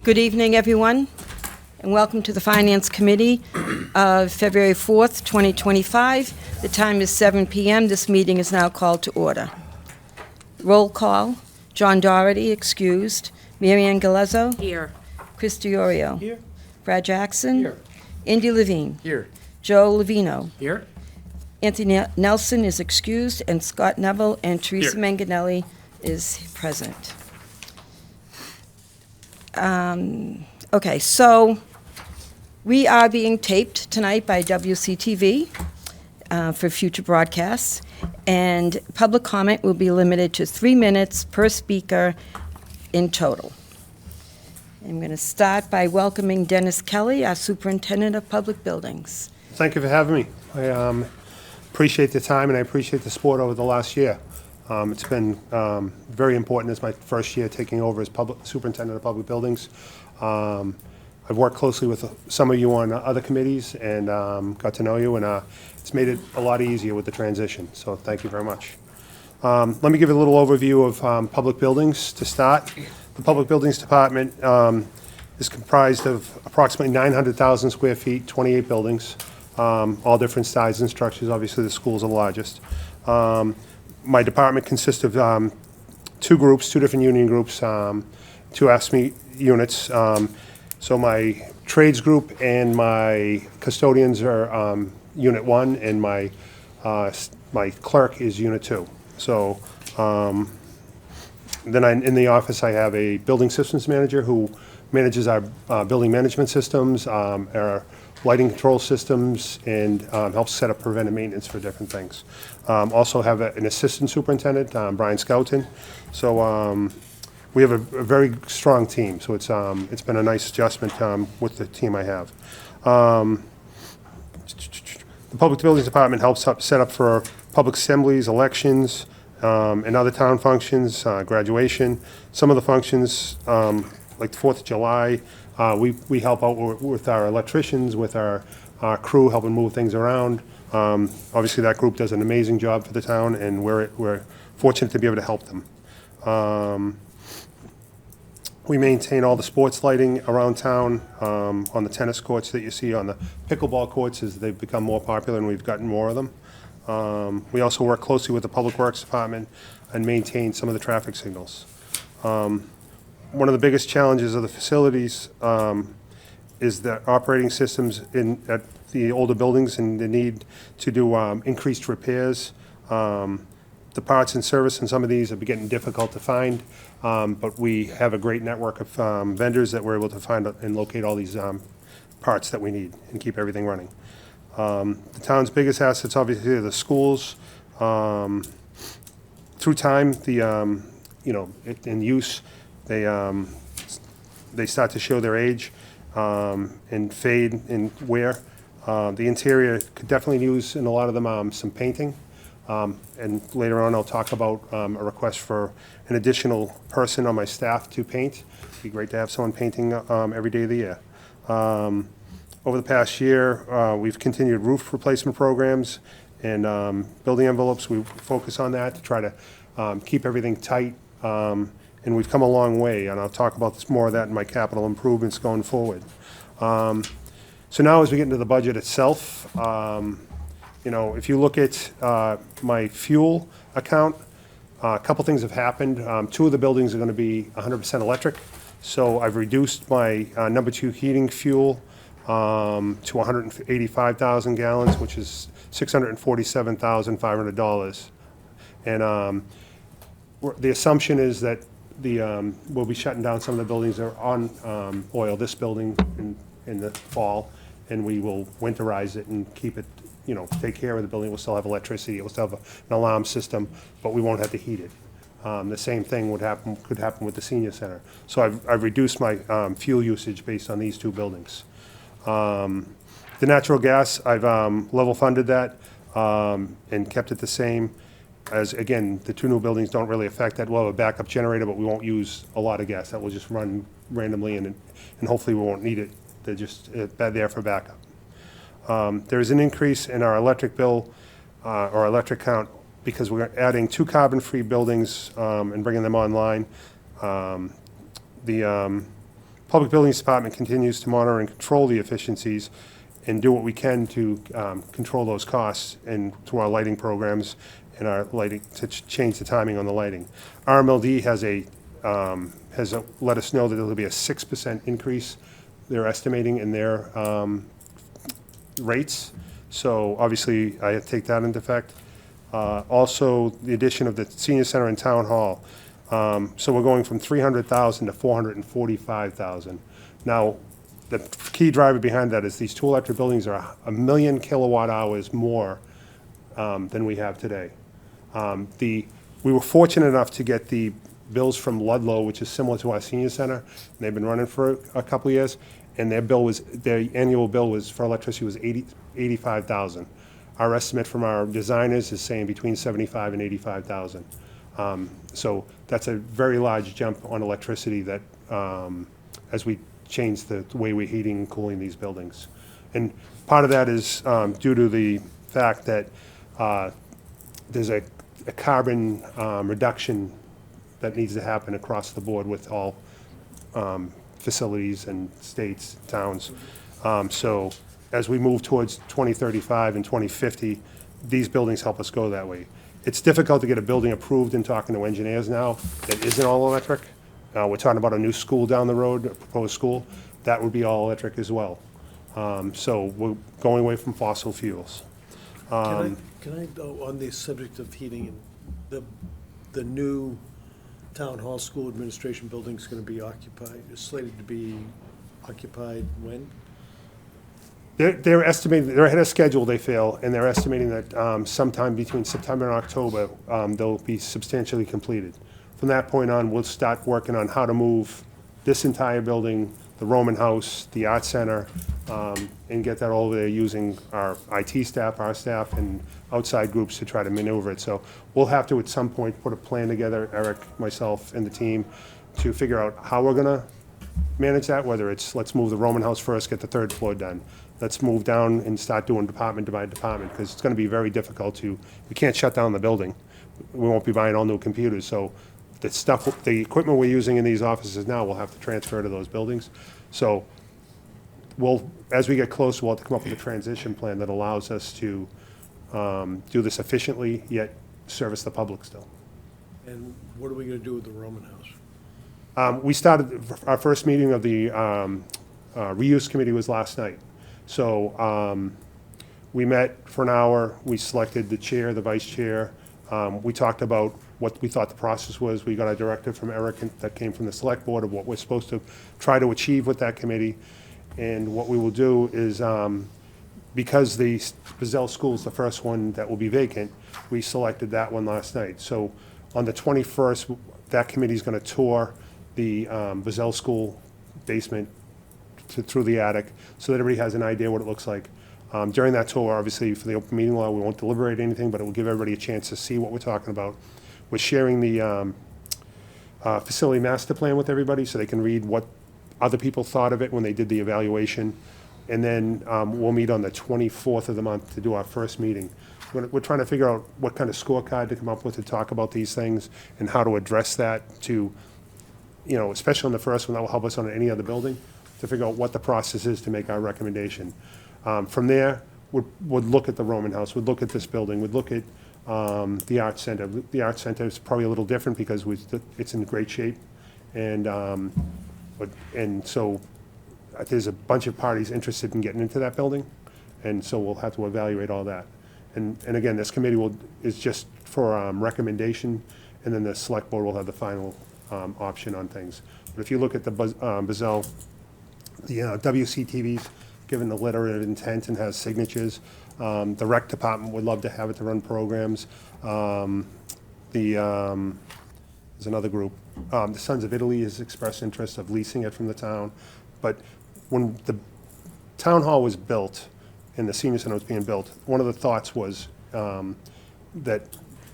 Good evening, everyone, and welcome to the Finance Committee of February 4th, 2025. The time is 7 p.m. This meeting is now called to order. Roll call. John Doherty, excused. Mary Ann Galezzo. Here. Chris Diorio. Here. Brad Jackson. Here. Indy Levine. Here. Joe Levino. Here. Anthony Nelson is excused, and Scott Neville and Teresa Here. Manganelli is present. Okay, so we are being taped tonight by WCTV for future broadcasts, and public comment will be limited to 3 minutes per speaker in total. I'm going to start by welcoming Dennis Kelly, our Superintendent of Public Buildings. Thank you for having me. I appreciate the time and I appreciate the support over the last year. It's been very important. It's my first year taking over as Superintendent of Public Buildings. I've worked closely with some of you on other committees and got to know you, and it's made it a lot easier with the transition, so thank you very much. Let me give you a little overview of public buildings to start. The Public Buildings Department is comprised of approximately 900,000 square feet, 28 buildings, all different sizes and structures. Obviously, the school is the largest. My department consists of two different union groups, two ASME units. So my trades group and my custodians are Unit 1, and my clerk is Unit 2. So then in the office, I have a building systems manager who manages our building management systems, our lighting control systems, and helps set up preventive maintenance for different things. Also have an assistant superintendent, Brian Skelton. So we have a very strong team. So it's been a nice adjustment with the team I have. The Public Buildings Department helps set up for public assemblies, elections, and other town functions, graduation. Some of the functions, like the 4th of July, we help out with our electricians, with our crew, helping move things around. Obviously, that group does an amazing job for the town, and we're fortunate to be able to help them. We maintain all the sports lighting around town, on the tennis courts that you see, on the pickleball courts as they've become more popular, and we've gotten more of them. We also work closely with the Public Works Department and maintain some of the traffic signals. One of the biggest challenges of the facilities is the operating systems at the older buildings and the need to do increased repairs. The parts and service in some of these are getting difficult to find, but we have a great network of vendors that we're able to find and locate all these parts that we need and keep everything running. The town's biggest assets, obviously, are the schools. Through time, in use, they start to show their age and fade and wear. The interior could definitely use, in a lot of them, some painting. And later on, I'll talk about a request for an additional person on my staff to paint. It'd be great to have someone painting every day of the year. Over the past year, we've continued roof replacement programs and building envelopes. We focus on that to try to keep everything tight. And we've come a long way, and I'll talk about more of that in my capital improvements going forward. So now as we get into the budget itself, if you look at my fuel account, a couple things have happened. Two of the buildings are going to be 100% electric, so I've reduced my number 2 heating fuel to 185,000 gallons, which is $647,500. And the assumption is that we'll be shutting down some of the buildings that are on oil, this building in the fall, and we will winterize it and keep it, take care of the building. We'll still have electricity, we'll still have an alarm system, but we won't have to heat it. The same thing could happen with the senior center. So I've reduced my fuel usage based on these two buildings. The natural gas, I've level funded that and kept it the same. As, again, the two new buildings don't really affect that. We'll have a backup generator, but we won't use a lot of gas. That will just run randomly, and hopefully we won't need it. They're just there for backup. There's an increase in our electric bill, or electric count, because we're adding 2 carbon-free buildings and bringing them online. The Public Buildings Department continues to monitor and control the efficiencies and do what we can to control those costs and through our lighting programs and our lighting, to change the timing on the lighting. RMLD has let us know that there will be a 6% increase they're estimating in their rates. So obviously, I have to take that into effect. Also, the addition of the senior center and town hall. So we're going from 300,000 to 445,000. Now, the key driver behind that is these two electric buildings are 1 million kilowatt hours more than we have today. We were fortunate enough to get the bills from Ludlow, which is similar to our senior center. And they've been running for a couple of years, and their annual bill was for electricity was 85,000. Our estimate from our designers is saying between 75 and 85,000. So that's a very large jump on electricity that as we change the way we're heating and cooling these buildings. And part of that is due to the fact that there's a carbon reduction that needs to happen across the board with all facilities and states, towns. So as we move towards 2035 and 2050, these buildings help us go that way. It's difficult to get a building approved and talking to engineers now that isn't all electric. We're talking about a new school down the road, a proposed school. That would be all electric as well. So we're going away from fossil fuels. Can I go on the subject of heating, and the new town hall school administration building is going to be occupied, is slated to be occupied when? They're estimating, they're ahead of schedule, they feel, and they're estimating that sometime between September and October, they'll be substantially completed. From that point on, we'll start working on how to move this entire building, the Roman House, the Art Center, and get that all over there using our IT staff, our staff, and outside groups to try to maneuver it. So we'll have to, at some point, put a plan together, Eric, myself, and the team, to figure out how we're going to manage that, whether it's let's move the Roman House first, get the third floor done. Let's move down and start doing department by department, because it's going to be very difficult we can't shut down the building. We won't be buying all new computers, so the equipment we're using in these offices now, we'll have to transfer to those buildings. So as we get closer, we'll have to come up with a transition plan that allows us to do this efficiently, yet service the public still. And what are we going to do with the Roman House? We started, our first meeting of the reuse committee was last night. So we met for an hour, we selected the chair, the vice chair. We talked about what we thought the process was. We got a directive from Eric that came from the select board of what we're supposed to try to achieve with that committee. And what we will do is, because the Buzzell School is the first one that will be vacant, we selected that one last night. So on the 21st, that committee is going to tour the Buzzell School basement through the attic, so that everybody has an idea what it looks like. During that tour, obviously, for the open meeting law, we won't deliberate anything, but it will give everybody a chance to see what we're talking about. We're sharing the facility master plan with everybody, so they can read what other people thought of it when they did the evaluation. And then we'll meet on the 24th of the month to do our first meeting. We're trying to figure out what kind of scorecard to come up with to talk about these things and how to address that to, especially on the first one, that will help us on any other building, to figure out what the process is to make our recommendation. From there, we'd look at the Roman House, we'd look at this building, we'd look at the Art Center. The Art Center is probably a little different because it's in great shape. And so there's a bunch of parties interested in getting into that building. And so we'll have to evaluate all that. And again, this committee is just for recommendation, and then the select board will have the final option on things. But if you look at the Buzzell, the WCTV's given the letter of intent and has signatures. The rec department would love to have it to run programs. There's another group. The Sons of Italy has expressed interest of leasing it from the town. But when the town hall was built and the senior center was being built, one of the thoughts was that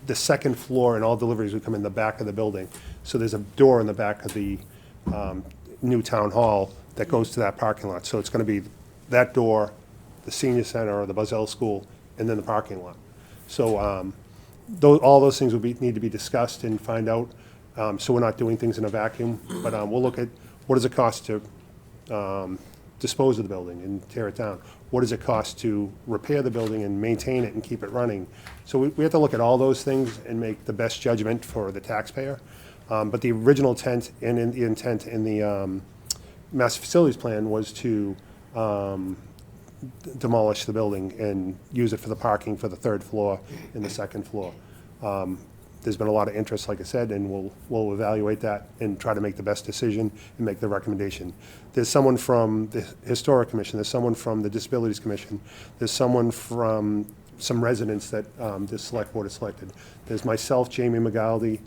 the second floor and all deliveries would come in the back of the building. So there's a door in the back of the new town hall that goes to that parking lot. So it's going to be that door, the senior center, or the Buzzell School, and then the parking lot. So all those things need to be discussed and find out, so we're not doing things in a vacuum. But we'll look at what does it cost to dispose of the building and tear it down? What does it cost to repair the building and maintain it and keep it running? So we have to look at all those things and make the best judgment for the taxpayer. But the original intent and the intent in the master facilities plan was to demolish the building and use it for the parking for the third floor and the second floor. There's been a lot of interest, like I said, and we'll evaluate that and try to make the best decision and make the recommendation. There's someone from the Historic Commission, there's someone from the Disabilities Commission, there's someone from some residents that the select board has selected. There's myself, Jamie McGaldy,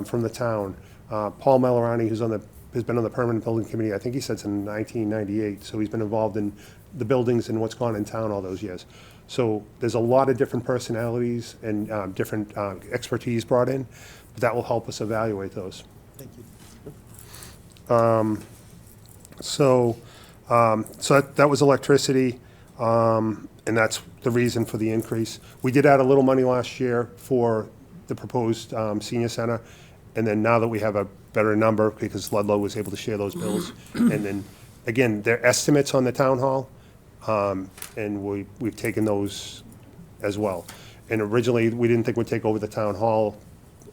from the town, Paul Malorani, has been on the Permanent Building Committee, I think he said since 1998, so he's been involved in the buildings and what's gone in town all those years. So there's a lot of different personalities and different expertise brought in, but that will help us evaluate those. Thank you. So that was electricity, and that's the reason for the increase. We did add a little money last year for the proposed senior center, and then now that we have a better number, because Ludlow was able to share those bills, and then, again, they're estimates on the town hall, and we've taken those as well. And originally, we didn't think we'd take over the town hall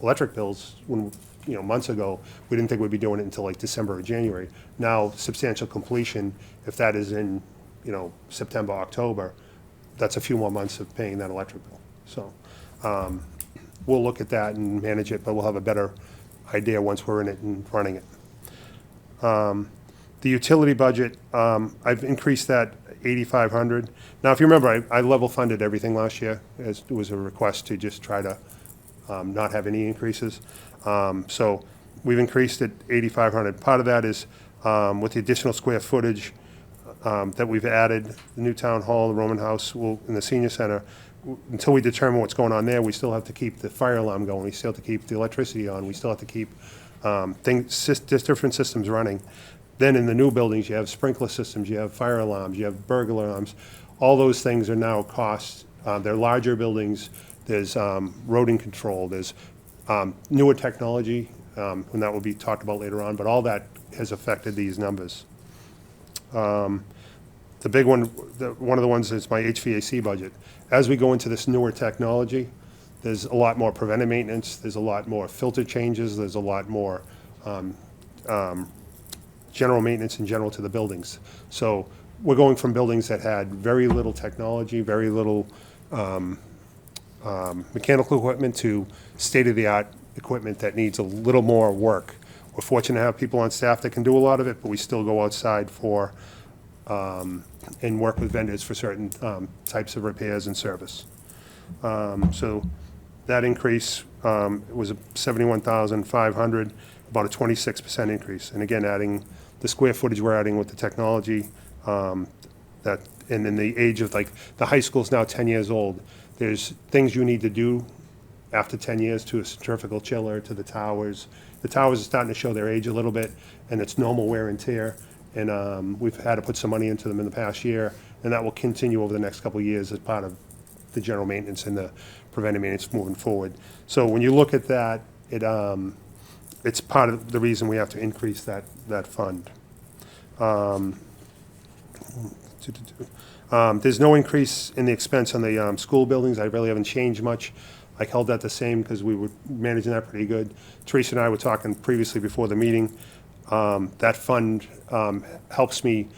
electric bills when, months ago. We didn't think we'd be doing it until like December or January. Now, substantial completion, if that is in, September, October, that's a few more months of paying that electric bill. So, we'll look at that and manage it, but we'll have a better idea once we're in it and running it. The utility budget, I've increased that 8,500. Now, if you remember, I level funded everything last year, as it was a request to just try to not have any increases. So we've increased it 8,500. Part of that is with the additional square footage that we've added, the new town hall, the Roman house, and the senior center. Until we determine what's going on there, we still have to keep the fire alarm going. We still have to keep the electricity on. We still have to keep different systems running. Then in the new buildings, you have sprinkler systems, you have fire alarms, you have burglar alarms. All those things are now costs. They're larger buildings. There's rodent control. There's newer technology, and that will be talked about later on. But all that has affected these numbers. The big one, one of the ones is my HVAC budget. As we go into this newer technology, there's a lot more preventive maintenance. There's a lot more filter changes. There's a lot more general maintenance in general to the buildings. So we're going from buildings that had very little technology, very little mechanical equipment to state-of-the-art equipment that needs a little more work. We're fortunate to have people on staff that can do a lot of it, but we still go outside for and work with vendors for certain types of repairs and service. So that increase was $71,500, about a 26% increase. And again, adding the square footage we're adding with the technology, and in the age of, like, the high school's now 10 years old. There's things you need to do after 10 years to a centrifugal chiller, to the towers. The towers are starting to show their age a little bit, and it's normal wear and tear. And we've had to put some money into them in the past year, and that will continue over the next couple of years as part of the general maintenance and the preventive maintenance moving forward. So when you look at that, it's part of the reason we have to increase that fund. There's no increase in the expense on the school buildings. I really haven't changed much. I held that the same because we were managing that pretty good. Teresa and I were talking previously before the meeting. That fund helps me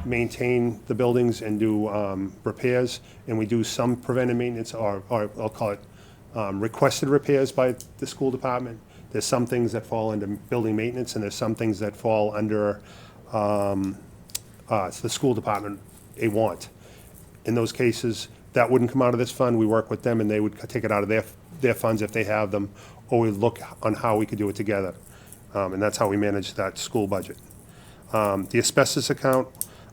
maintain the buildings and do repairs, and we do some preventive maintenance, or I'll call it requested repairs by the school department. There's some things that fall under building maintenance, and there's some things that fall under the school department, a want. In those cases, that wouldn't come out of this fund. We work with them, and they would take it out of their funds if they have them, or we look on how we could do it together. And that's how we manage that school budget. The asbestos account,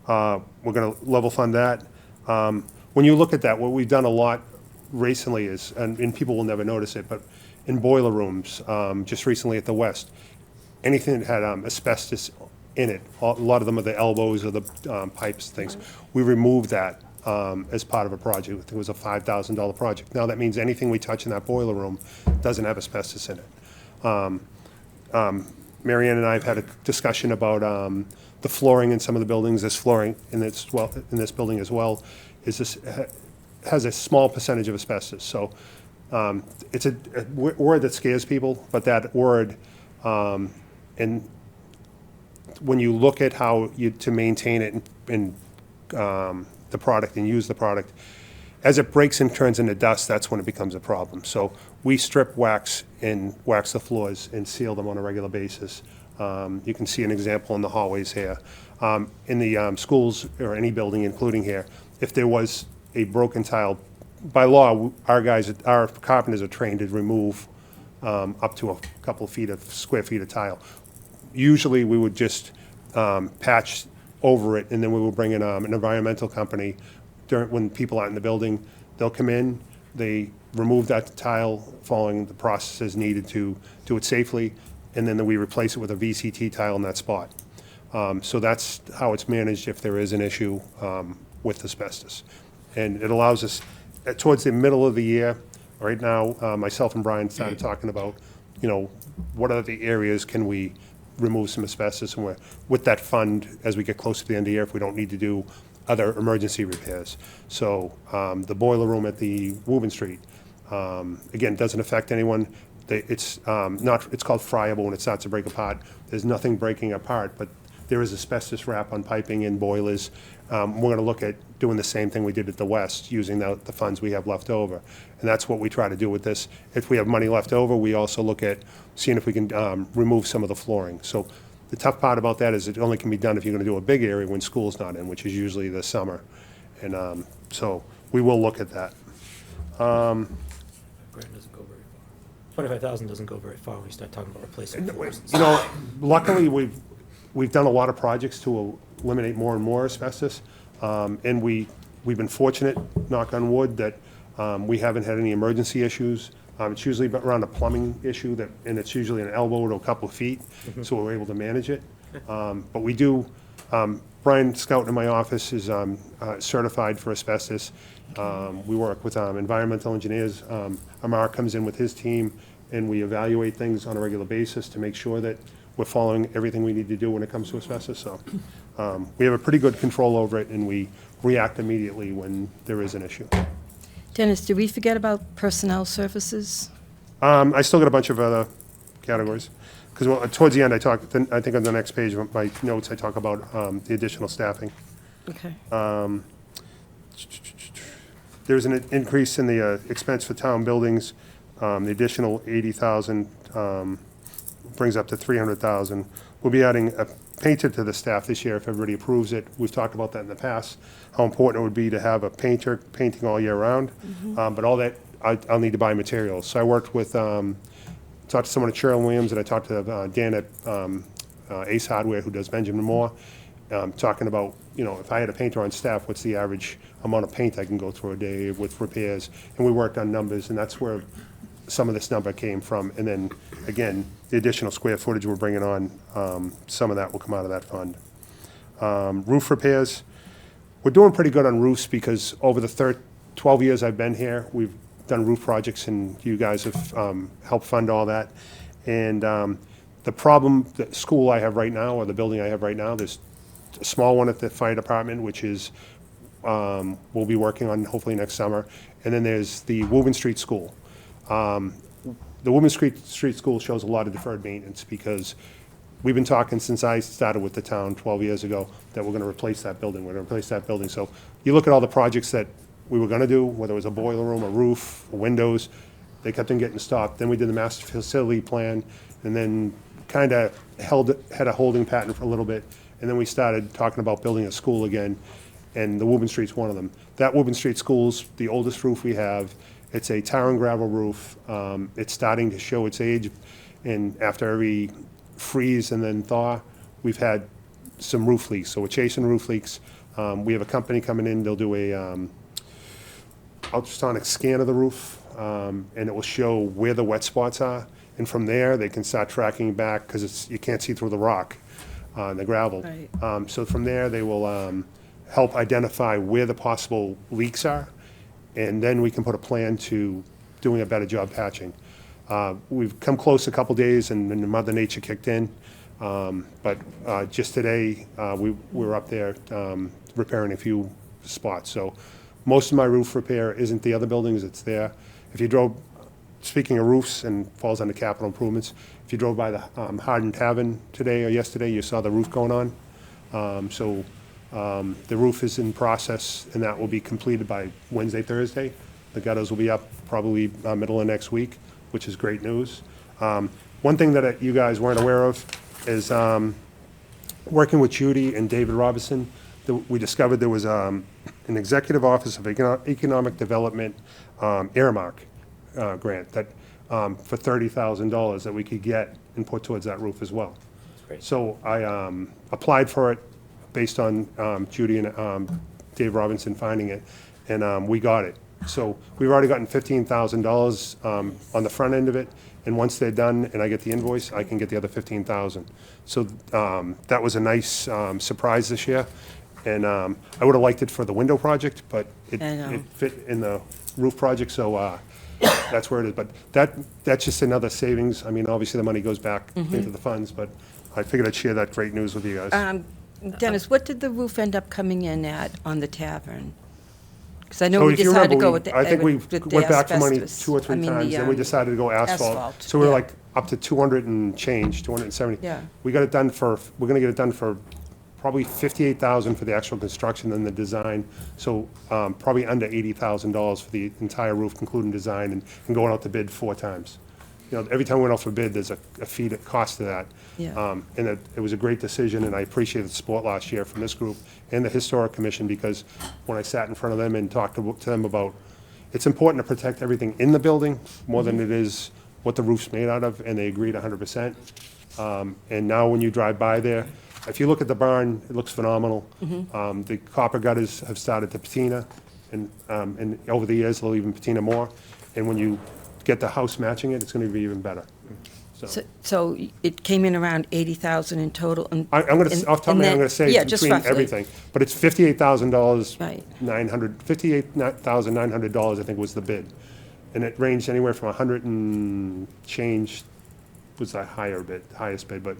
we're going to level fund that. When you look at that, what we've done a lot recently is, and people will never notice it, but in boiler rooms, just recently at the West, anything that had asbestos in it, a lot of them are the elbows or the pipes, things, we removed that as part of a project. I think it was a $5,000 project. Now that means anything we touch in that boiler room doesn't have asbestos in it. Mary Ann and I have had a discussion about the flooring in some of the buildings. This flooring in this, well, in this building as well has a small percentage of asbestos. So it's a word that scares people, but that word, and when you look at how to maintain it and the product and use the product, as it breaks and turns into dust, that's when it becomes a problem. So we strip wax and wax the floors and seal them on a regular basis. You can see an example in the hallways here. In the schools or any building, including here, if there was a broken tile, by law, our carpenters are trained to remove up to a couple of square feet of tile. Usually, we would just patch over it, and then we will bring in an environmental company. When people aren't in the building, they'll come in, they remove that tile following the processes needed to do it safely, and then we replace it with a VCT tile in that spot. So that's how it's managed if there is an issue with asbestos. And it allows us, towards the middle of the year, right now, myself and Brian started talking about, what are the areas can we remove some asbestos, and with that fund, as we get close to the end of the year, if we don't need to do other emergency repairs. So the boiler room at the Woburn Street, again, doesn't affect anyone. It's called friable when it starts to break apart. There's nothing breaking apart, but there is asbestos wrap on piping in boilers. We're going to look at doing the same thing we did at the West, using the funds we have left over. And that's what we try to do with this. If we have money left over, we also look at seeing if we can remove some of the flooring. So the tough part about that is it only can be done if you're going to do a big area when school's not in, which is usually the summer. And so we will look at that. Grant doesn't go very far. 25,000 doesn't go very far when you start talking about replacing floors. Luckily, we've done a lot of projects to eliminate more and more asbestos. And we've been fortunate, knock on wood, that we haven't had any emergency issues. It's usually around a plumbing issue, and it's usually an elbow to a couple of feet, so we're able to manage it. But we do, Brian Scout in my office is certified for asbestos. We work with environmental engineers. Amar comes in with his team, and we evaluate things on a regular basis to make sure that we're following everything we need to do when it comes to asbestos. So we have a pretty good control over it, and we react immediately when there is an issue. Dennis, did we forget about personnel services? I still got a bunch of other categories, because towards the end, I think on the next page of my notes, I talk about the additional staffing. Okay. There's an increase in the expense for town buildings. The additional 80,000 brings up to 300,000. We'll be adding a painter to the staff this year if everybody approves it. We've talked about that in the past, how important it would be to have a painter painting all year round. But all that, I'll need to buy materials. So I worked with, talked to someone at Sherwin-Williams, and I talked to Dan at Ace Hardware, who does Benjamin Moore, talking about, if I had a painter on staff, what's the average amount of paint I can go through a day with repairs? And we worked on numbers, and that's where some of this number came from. And then, again, the additional square footage we're bringing on, some of that will come out of that fund. Roof repairs, we're doing pretty good on roofs, because over the 12 years I've been here, we've done roof projects, and you guys have helped fund all that. And the problem, the school I have right now, or the building I have right now, there's a small one at the fire department, which is, we'll be working on hopefully next summer. And then there's the Woburn Street School. The Woburn Street School shows a lot of deferred maintenance, because we've been talking since I started with the town 12 years ago that we're going to replace that building. We're going to replace that building. So you look at all the projects that we were going to do, whether it was a boiler room, a roof, windows, they kept on getting stopped. Then we did the master facility plan, and then kind of had a holding pattern for a little bit. And then we started talking about building a school again, and the Woburn Street's one of them. That Woburn Street School's the oldest roof we have. It's a tar and gravel roof. It's starting to show its age, and after every freeze and then thaw, we've had some roof leaks. So we're chasing roof leaks. We have a company coming in. They'll do a ultrasonic scan of the roof, and it will show where the wet spots are. And from there, they can start tracking back, because you can't see through the rock and the gravel. Right. So from there, they will help identify where the possible leaks are, and then we can put a plan to doing a better job patching. We've come close a couple days, and then Mother Nature kicked in. But just today, we were up there repairing a few spots. So most of my roof repair isn't the other buildings, it's there. If you drove, speaking of roofs and falls under capital improvements, if you drove by the Hardin Tavern today or yesterday, you saw the roof going on. The roof is in process, and that will be completed by Wednesday, Thursday. The gutters will be up probably middle of next week, which is great news. One thing that you guys weren't aware of is working with Judy and David Robinson, we discovered there was an Executive Office of Economic Development earmark grant that for $30,000 that we could get and put towards that roof as well. Great. So I applied for it based on Judy and Dave Robinson finding it, and we got it. So we've already gotten $15,000 on the front end of it, and once they're done and I get the invoice, I can get the other $15,000. So that was a nice surprise this year, and I would have liked it for the window project, but I know. it fit in the roof project, so that's where it is. But that's just another savings. I mean, obviously the money goes back into the funds, but I figured I'd share that great news with you guys. Dennis, what did the roof end up coming in at on the tavern? Because I know So we if you decided to remember, go with the I think we with the went back for money asbestos. 2 or 3 I mean, times, and we decided to go asphalt. asphalt, So we're yeah. like up to 200 and change, 270. Yeah. We got it done for, we're gonna get it done for probably 58,000 for the actual construction and the design. So probably under $80,000 for the entire roof, including design, and going out to bid 4 times. You know, every time we went out for bid, there's a fee that cost to that. Yeah. And it was a great decision, and I appreciated the support last year from this group and the Historic Commission, because when I sat in front of them and talked to them about, it's important to protect everything in the building more than it is what the roof's made out of, and they agreed 100%. And now when you drive by there, if you look at the barn, it looks phenomenal. The copper gutters have started to patina, and over the years, they'll even patina more. And when you get the house matching it, it's gonna be even better. So it came in around 80,000 in total? I'm gonna, off the top of my head, I'm gonna say yeah, just between roughly. everything, but it's $58,000. Right. $58,900, I think was the bid. And it ranged anywhere from 100 and change was the highest bid, but,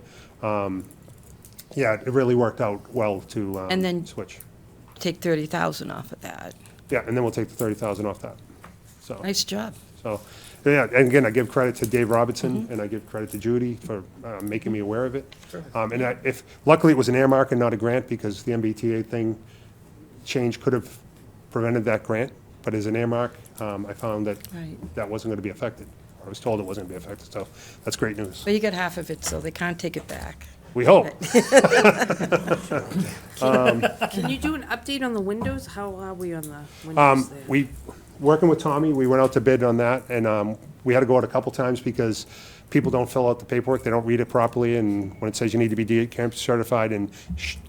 yeah, it really worked out well to, And then- switch. Take 30,000 off of that. Yeah, and then we'll take the 30,000 off that, so. Nice job. So, yeah, and again, I give credit to Dave Robinson, and I give credit to Judy for making me aware of it. Luckily, it was an earmark and not a grant, because the MBTA thing change could have prevented that grant, but as an earmark, I found that Right. that wasn't going to be affected. I was told it wasn't going to be affected, so that's great news. But you got half of it, so they can't take it back. We hope. Can you do an update on the windows? How are we on the windows there? Working with Tommy, we went out to bid on that, and we had to go out a couple times because people don't fill out the paperwork, they don't read it properly, and when it says you need to be DCAM certified and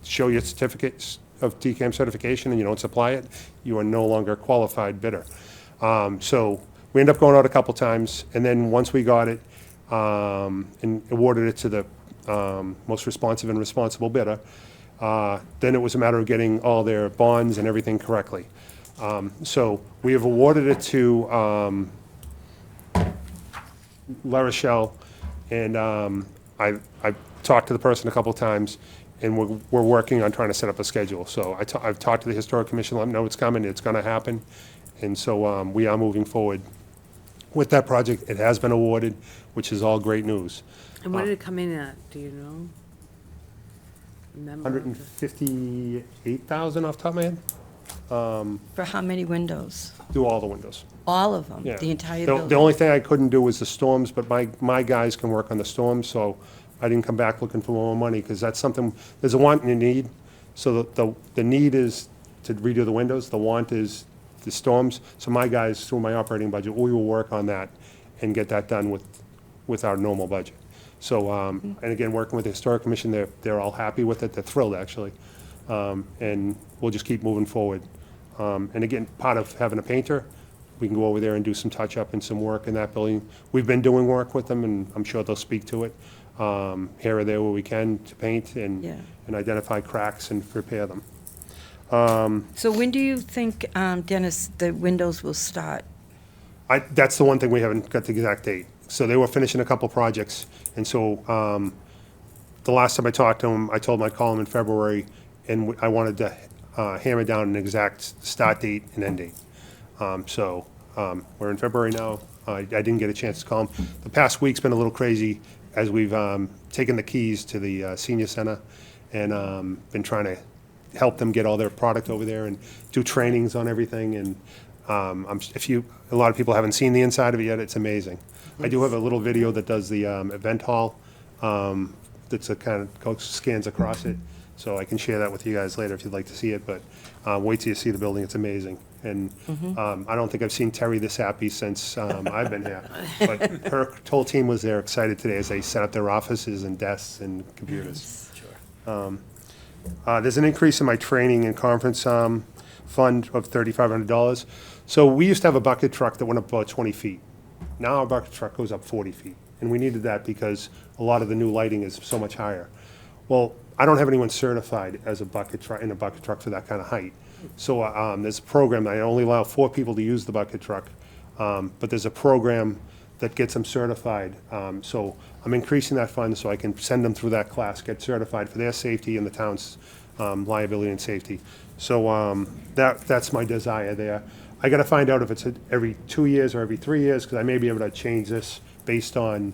show your certificates of DCAM certification and you don't supply it, you are no longer a qualified bidder. So we ended up going out a couple times, and then once we got it and awarded it to the most responsive and responsible bidder, then it was a matter of getting all their bonds and everything correctly. So we have awarded it to La Rochelle, and I've talked to the person a couple times, and we're working on trying to set up a schedule. So I've talked to the Historic Commission, let them know it's coming, it's gonna happen, and so we are moving forward with that project. It has been awarded, which is all great news. And what did it come in at? Do you know? Remember? 158,000 off the top of my head, For how many windows? do all the windows. All of them? Yeah. The entire The building? only thing I couldn't do was the storms, but my guys can work on the storms, so I didn't come back looking for more money, because that's something, there's a want and a need. So the need is to redo the windows, the want is the storms. So my guys, through my operating budget, we will work on that and get that done with our normal budget. So, and again, working with the Historic Commission, they're all happy with it, they're thrilled, actually. And we'll just keep moving forward. And again, part of having a painter, we can go over there and do some touch-up and some work in that building. We've been doing work with them, and I'm sure they'll speak to it, here or there where we can, to paint and identify cracks and repair them. So when do you think, Dennis, the windows will start? That's the one thing we haven't got the exact date. so they were finishing a couple projects, and so the last time I talked to them, I told them I'd call them in February, and I wanted to hammer down an exact start date and end date. So we're in February now. I didn't get a chance to call them. The past week's been a little crazy as we've taken the keys to the senior center and been trying to help them get all their product over there and do trainings on everything. And a lot of people haven't seen the inside of it yet. It's amazing. I do have a little video that does the event hall. That's a kind of scans across it. So I can share that with you guys later if you'd like to see it, but wait till you see the building, it's amazing. And I don't think I've seen Terry this happy since I've been here. But her whole team was there excited today as they set up their offices and desks and computers. There's an increase in my training and conference fund of $3,500. So we used to have a bucket truck that went up about 20 feet. Now our bucket truck goes up 40 feet. And we needed that because a lot of the new lighting is so much higher. Well, I don't have anyone certified as a bucket truck, in a bucket truck for that kind of height. So there's a program, I only allow 4 people to use the bucket truck, but there's a program that gets them certified. So I'm increasing that fund so I can send them through that class, get certified for their safety and the town's liability and safety. So that's my desire there. I gotta find out if it's every 2 years or every 3 years, because I may be able to change this based on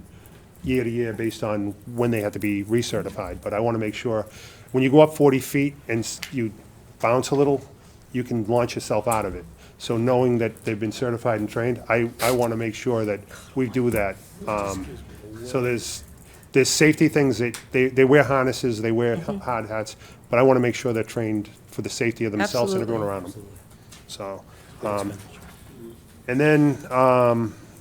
year to year, based on when they have to be recertified. But I want to make sure, when you go up 40 feet and you bounce a little, you can launch yourself out of it. So knowing that they've been certified and trained, I want to make sure that we do that. So there's safety things that, they wear harnesses, they wear hard hats, but I want to make sure they're trained for the safety of themselves and everyone around them. So, and then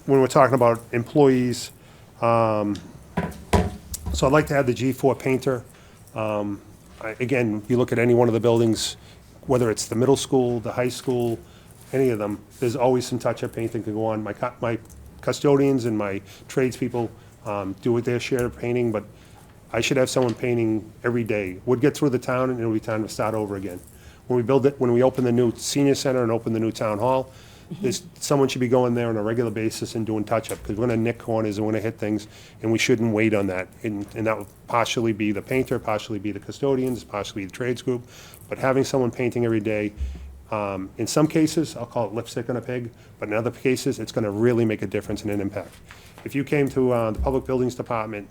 when we're talking about employees, so I'd like to have the G4 painter. Again, you look at any one of the buildings, whether it's the middle school, the high school, any of them, there's always some touch-up painting can go on. My custodians and my tradespeople do their share of painting, but I should have someone painting every day. Would get through the town and it'll be time to start over again. When we open the new senior center and open the new town hall, someone should be going there on a regular basis and doing touch-up, because we're gonna nick corners and we're gonna hit things, and we shouldn't wait on that. And that would partially be the painter, partially be the custodians, partially the trades group, but having someone painting every day, in some cases, I'll call it lipstick on a pig, but in other cases, it's gonna really make a difference and an impact. If you came to the Public Buildings Department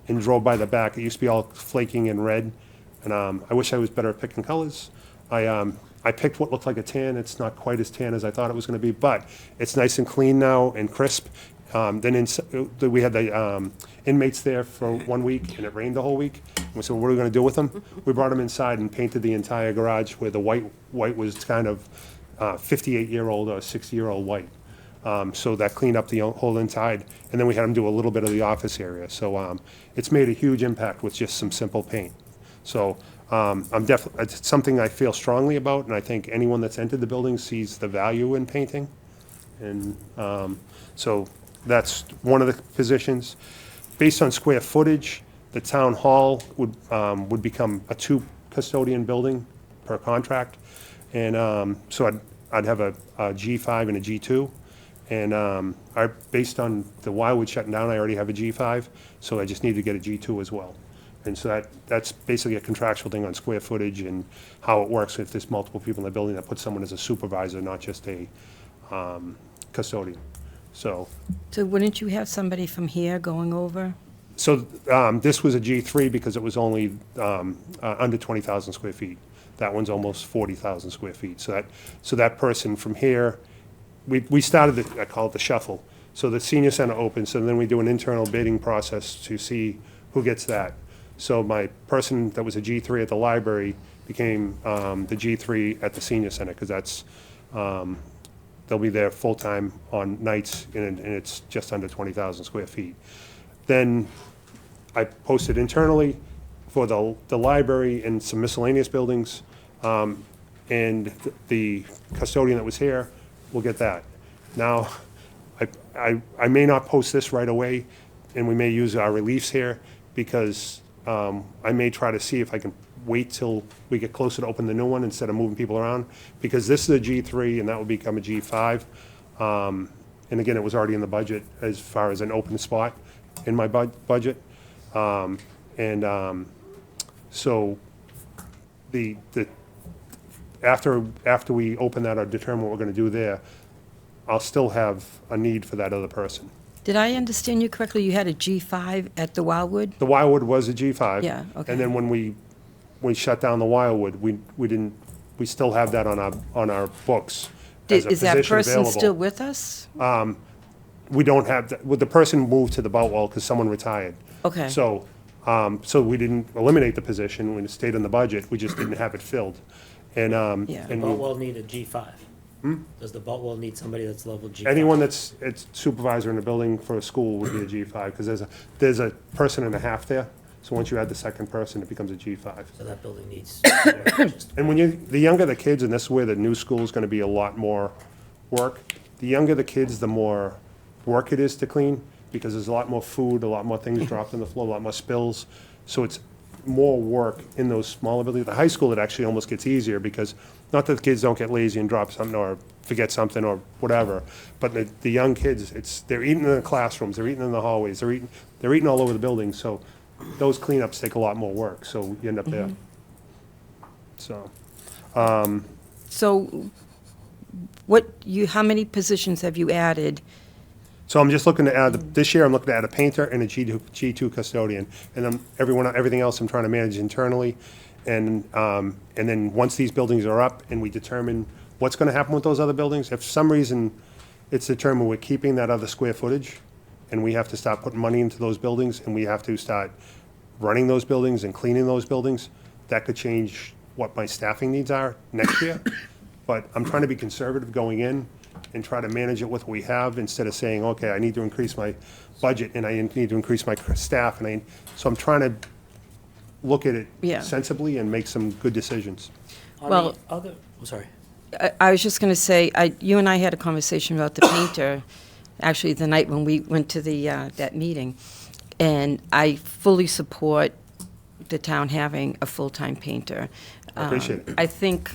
and drove by the back, it used to be all flaking and red, and I wish I was better at picking colors. I picked what looked like a tan. It's not quite as tan as I thought it was going to be, but it's nice and clean now and crisp. Then we had the inmates there for 1 week, and it rained the whole week. And we said, what are we going to do with them? We brought them inside and painted the entire garage where the white was kind of 58-year-old or 60-year-old white. So that cleaned up the whole inside. And then we had them do a little bit of the office area. So it's made a huge impact with just some simple paint. So it's something I feel strongly about, and I think anyone that's entered the building sees the value in painting. And so that's one of the positions. Based on square footage, the town hall would become a 2 custodian building per contract. And so I'd have a G5 and a G2. And based on the Wildwood shutting down, I already have a G5, so I just need to get a G2 as well. And so that's basically a contractual thing on square footage and how it works if there's multiple people in the building, that puts someone as a supervisor, not just a custodian. So wouldn't you have somebody from here going over? So this was a G3 because it was only under 20,000 square feet. That one's almost 40,000 square feet. So that person from here, we started, I call it the shuffle. So the senior center opens, and then we do an internal bidding process to see who gets that. So my person that was a G3 at the library became the G3 at the senior center, because that's, they'll be there full-time on nights, and it's just under 20,000 square feet. Then I posted internally for the library and some miscellaneous buildings, and the custodian that was here will get that. Now, I may not post this right away, and we may use our reliefs here, because I may try to see if I can wait till we get closer to open the new one instead of moving people around, because this is a G3 and that will become a G5. And again, it was already in the budget as far as an open spot in my budget. So after we open that or determine what we're gonna do there, I'll still have a need for that other person. Did I understand you correctly? You had a G5 at the Wildwood? The Wildwood was a G5. Yeah, okay. And then when we shut down the Wildwood, we still have that on our books as a Is that position person available. still with us? We don't have, the person moved to the Buzzell because someone retired. Okay. So we didn't eliminate the position when it stayed in the budget, we just didn't have it filled. And, Yeah. and Buzzell need a G5? Does the Buzzell need somebody that's level G5? anyone that's supervisor in a building for a school would be a G5, because there's a person and a half there. So once you add the second person, it becomes a G5. So that building needs. And when the younger the kids, and this is where the new school is gonna be a lot more work, the younger the kids, the more work it is to clean, because there's a lot more food, a lot more things dropped on the floor, a lot more spills. So it's more work in those smaller buildings. The high school, it actually almost gets easier, because not that the kids don't get lazy and drop something or forget something or whatever, but the young kids, they're eating in the classrooms, they're eating in the hallways, they're eating all over the building, so those cleanups take a lot more work, so you end up there. So, So how many positions have you added? so I'm just looking to add, this year I'm looking to add a painter and a G2 custodian. And then everything else I'm trying to manage internally. And then once these buildings are up and we determine what's gonna happen with those other buildings, if for some reason it's determined we're keeping that other square footage and we have to start putting money into those buildings and we have to start running those buildings and cleaning those buildings, that could change what my staffing needs are next year. But I'm trying to be conservative going in and try to manage it with what we have, instead of saying, okay, I need to increase my budget and I need to increase my staff, so I'm trying to look at Yeah. it sensibly and make some good decisions. Well- Sorry. I was just going to say, you and I had a conversation about the painter, actually the night when we went to that meeting, and I fully support the town having a full-time painter. I appreciate it. I think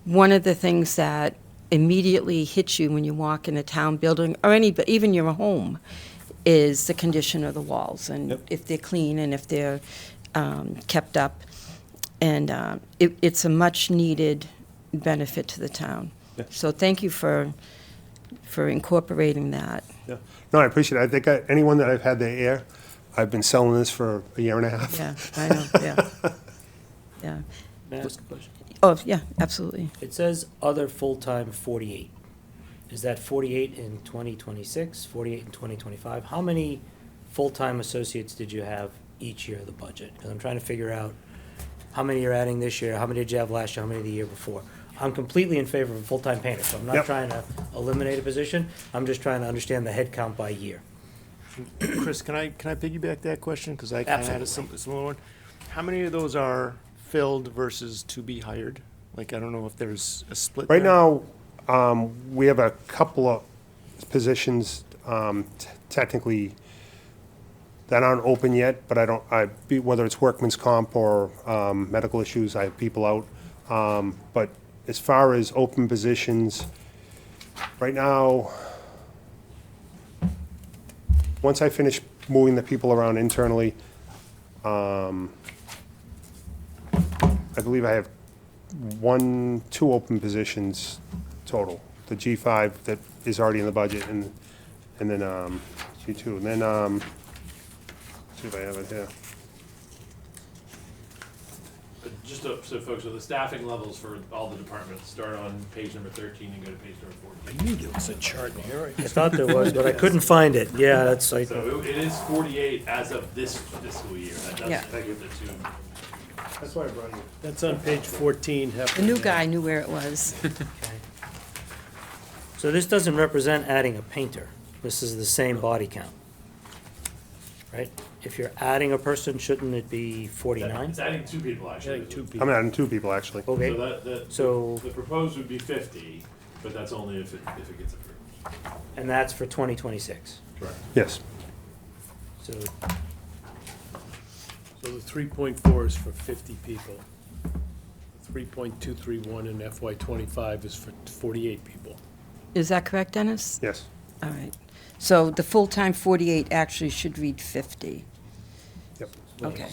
one of the things that immediately hits you when you walk in a town building, or even your home, is the condition of the walls, and if they're clean and if they're kept up. And it's a much-needed benefit to the town. Yeah. So thank you for incorporating that. Yeah. No, I appreciate it. I think anyone that I've had their ear, I've been selling this for a year and a half. Yeah, I know, yeah. Yeah. May I ask a question? Oh, yeah, absolutely. It says other full-time 48. Is that 48 in 2026, 48 in 2025? How many full-time associates did you have each year of the budget? Because I'm trying to figure out how many you're adding this year, how many did you have last year, how many the year before? I'm completely in favor of a full-time painter, so I'm not Yep. trying to eliminate a position. I'm just trying to understand the head count by year. Chris, can I piggyback that question? Because I kind of had a Absolutely. similar one. How many of those are filled versus to be hired? Like, I don't know if there's a split Right there. now, we have a couple of positions technically that aren't open yet, but whether it's workman's comp or medical issues, I have people out. But as far as open positions, right now, once I finish moving the people around internally, I believe I have two open positions total. The G5 that is already in the budget, and then G2, and then see if I have it here. Just so folks, so the staffing levels for all the departments start on page number 13 and go to page number 14. I knew there was a chart in here. I thought there was, but I couldn't find it. Yeah, that's like, So it is 48 as of this fiscal year. That doesn't Yeah. include the two. That's why I brought you. That's on page 14. The new guy knew where it was. so this doesn't represent adding a painter. This is the same body count, right? If you're adding a person, shouldn't it be 49? It's adding two people, actually. Adding two I'm people. adding two people, actually. Okay, So so, the proposed would be 50, but that's only if it gets approved. and that's for 2026. Correct. Yes. So So the 3.4 is for 50 people. 3.231 in FY '25 is for 48 people. Is that correct, Dennis? Yes. All right. So the full-time 48 actually should read 50. Yep. Okay.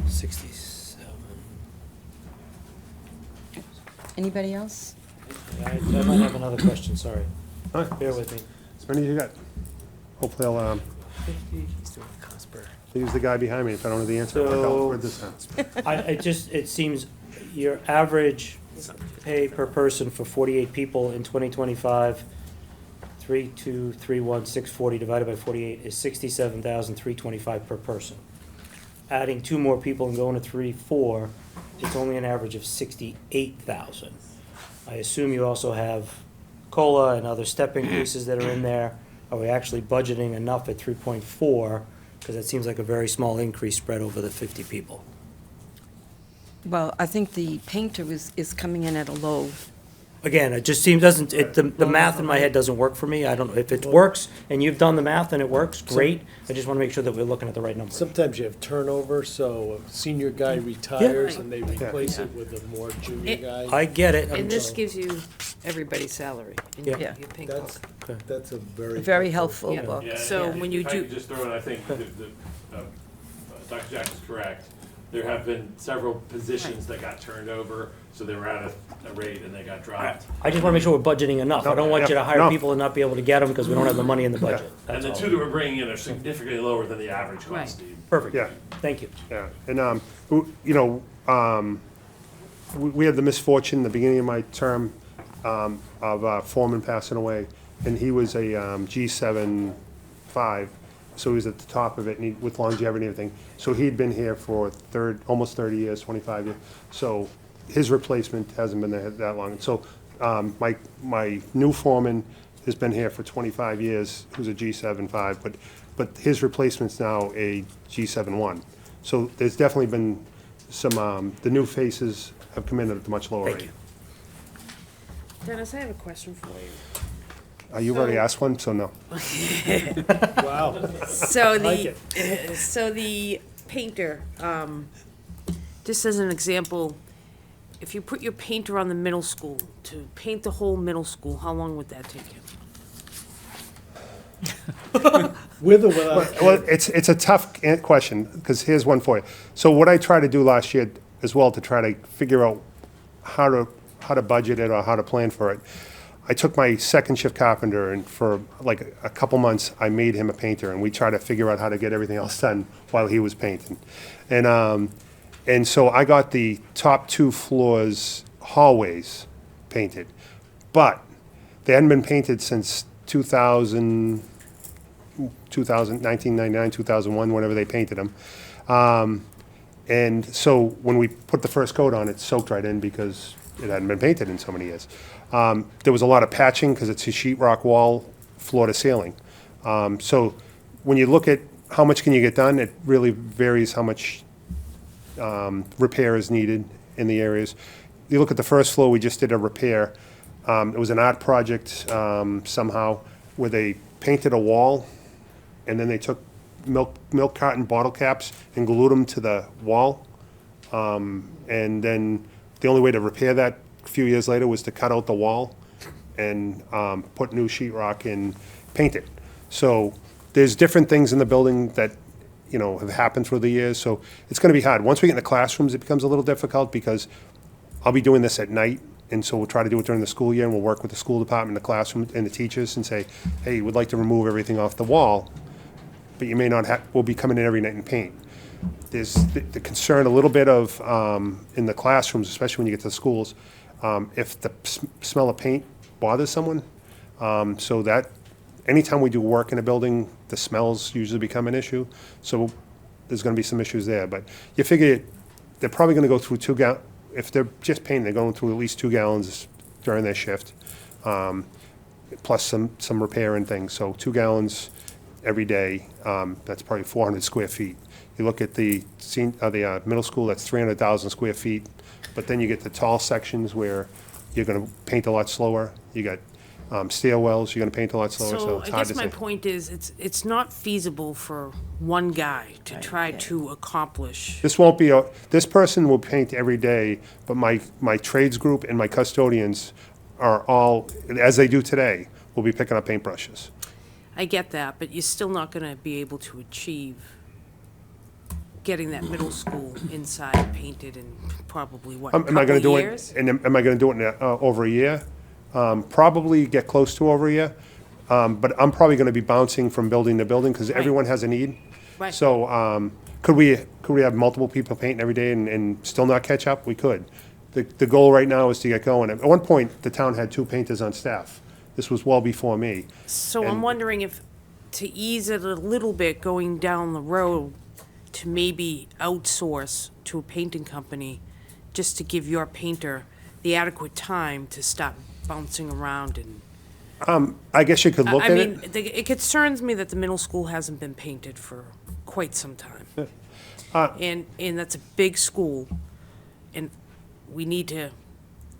67. Anybody else? I might have another question, sorry. All right. Bear with me. As many as you got. Hopefully I'll 50, he's doing Cosper. use the guy behind me if I don't know the answer. I'll So- work this time. It seems your average pay per person for 48 people in 2025, 3,231,640 divided by 48 is 67,325 per person. Adding 2 more people and going to 3, 4, it's only an average of 68,000. I assume you also have COLA and other step increases that are in there. Are we actually budgeting enough at 3.4? Because it seems like a very small increase spread over the 50 people. Well, I think the painter is coming in at a low. Again, it just seems, the math in my head doesn't work for me. I don't know if it works, and you've done the math and it works, great. I just want to make sure that we're looking at the right number. Sometimes you have turnover, so a senior guy retires and they replace it with a more junior guy. I get it. And this gives you everybody's salary in your Yeah. your pink That's, book. that's a very. Very helpful Yeah. book. Yeah, So and when you if I do- could just throw in, I think Dr. Jack is correct. There have been several positions that got turned over, so they were at a rate and they got dropped. I just want to make sure we're budgeting enough. I don't want you to hire No. people and not be able to get them because we don't have the money in the budget. And That's the all. 2 that we're bringing in are significantly lower than the average Right. cost, Steve. Perfect. Yeah. Thank you. Yeah, and, we had the misfortune, the beginning of my term, of Foreman passing away, and he was a G7-5, so he was at the top of it, and with longevity and everything. So he'd been here for almost 30 years, 25 years, so his replacement hasn't been there that long. So my new foreman has been here for 25 years, who's a G7-5, but his replacement's now a G7-1. So there's definitely been some, the new faces have come in at a much lower Thank rate. you. Dennis, I have a question for you. You already asked one, so no. Wow. So Like the painter, just as an example, if you put your painter on the middle school to paint the whole middle school, how long would that take you? With or without? Well, it's a tough question, because here's one for you. So what I tried to do last year as well, to try to figure out how to budget it or how to plan for it, I took my second shift carpenter, and for like a couple months, I made him a painter, and we tried to figure out how to get everything else done while he was painting. And so I got the top 2 floors hallways painted, but they hadn't been painted since 1999, 2001, whenever they painted them. And so when we put the first coat on, it soaked right in because it hadn't been painted in so many years. There was a lot of patching because it's a sheetrock wall, floor to ceiling. So when you look at how much can you get done, it really varies how much repair is needed in the areas. You look at the first floor, we just did a repair. It was an art project somehow where they painted a wall, and then they took milk carton bottle caps and glued them to the wall. And then the only way to repair that a few years later was to cut out the wall and put new sheetrock and paint it. So there's different things in the building that, have happened through the years. So it's going to be hard. Once we get in the classrooms, it becomes a little difficult because I'll be doing this at night. And so we'll try to do it during the school year, and we'll work with the school department, the classroom, and the teachers and say, hey, we'd like to remove everything off the wall, but you may not have, we'll be coming in every night and paint. There's the concern a little bit of, in the classrooms, especially when you get to the schools, if the smell of paint bothers someone. So that, anytime we do work in a building, the smells usually become an issue. So there's gonna be some issues there, but you figure they're probably gonna go through if they're just painting, they're going through at least 2 gallons during their shift, plus some repair and things. So 2 gallons every day, that's probably 400 square feet. You look at the middle school, that's 300,000 square feet, but then you get the tall sections where you're gonna paint a lot slower. You got Stairwells, you're gonna paint a lot slower, so So it's I hard to guess my say. point is, it's not feasible for one guy to try to accomplish. This won't be, this person will paint every day, but my trades group and my custodians are all, as they do today, will be picking up paintbrushes. I get that, but you're still not gonna be able to achieve getting that middle school inside painted in probably, what, a Am I gonna couple do years? it, and am I gonna do it in, over a year? Probably get close to over a year, but I'm probably gonna be bouncing from building to building, because Right. everyone has a need. Right. So, could we have multiple people painting every day and still not catch up? We could. The goal right now is to get going. At one point, the town had 2 painters on staff. This was well before me. So I'm and- wondering if, to ease it a little bit going down the road, to maybe outsource to a painting company, just to give your painter the adequate time to stop bouncing around and. I guess you could look I at mean, it. it concerns me that the middle school hasn't been painted for quite some time. And that's a big school, and we need to,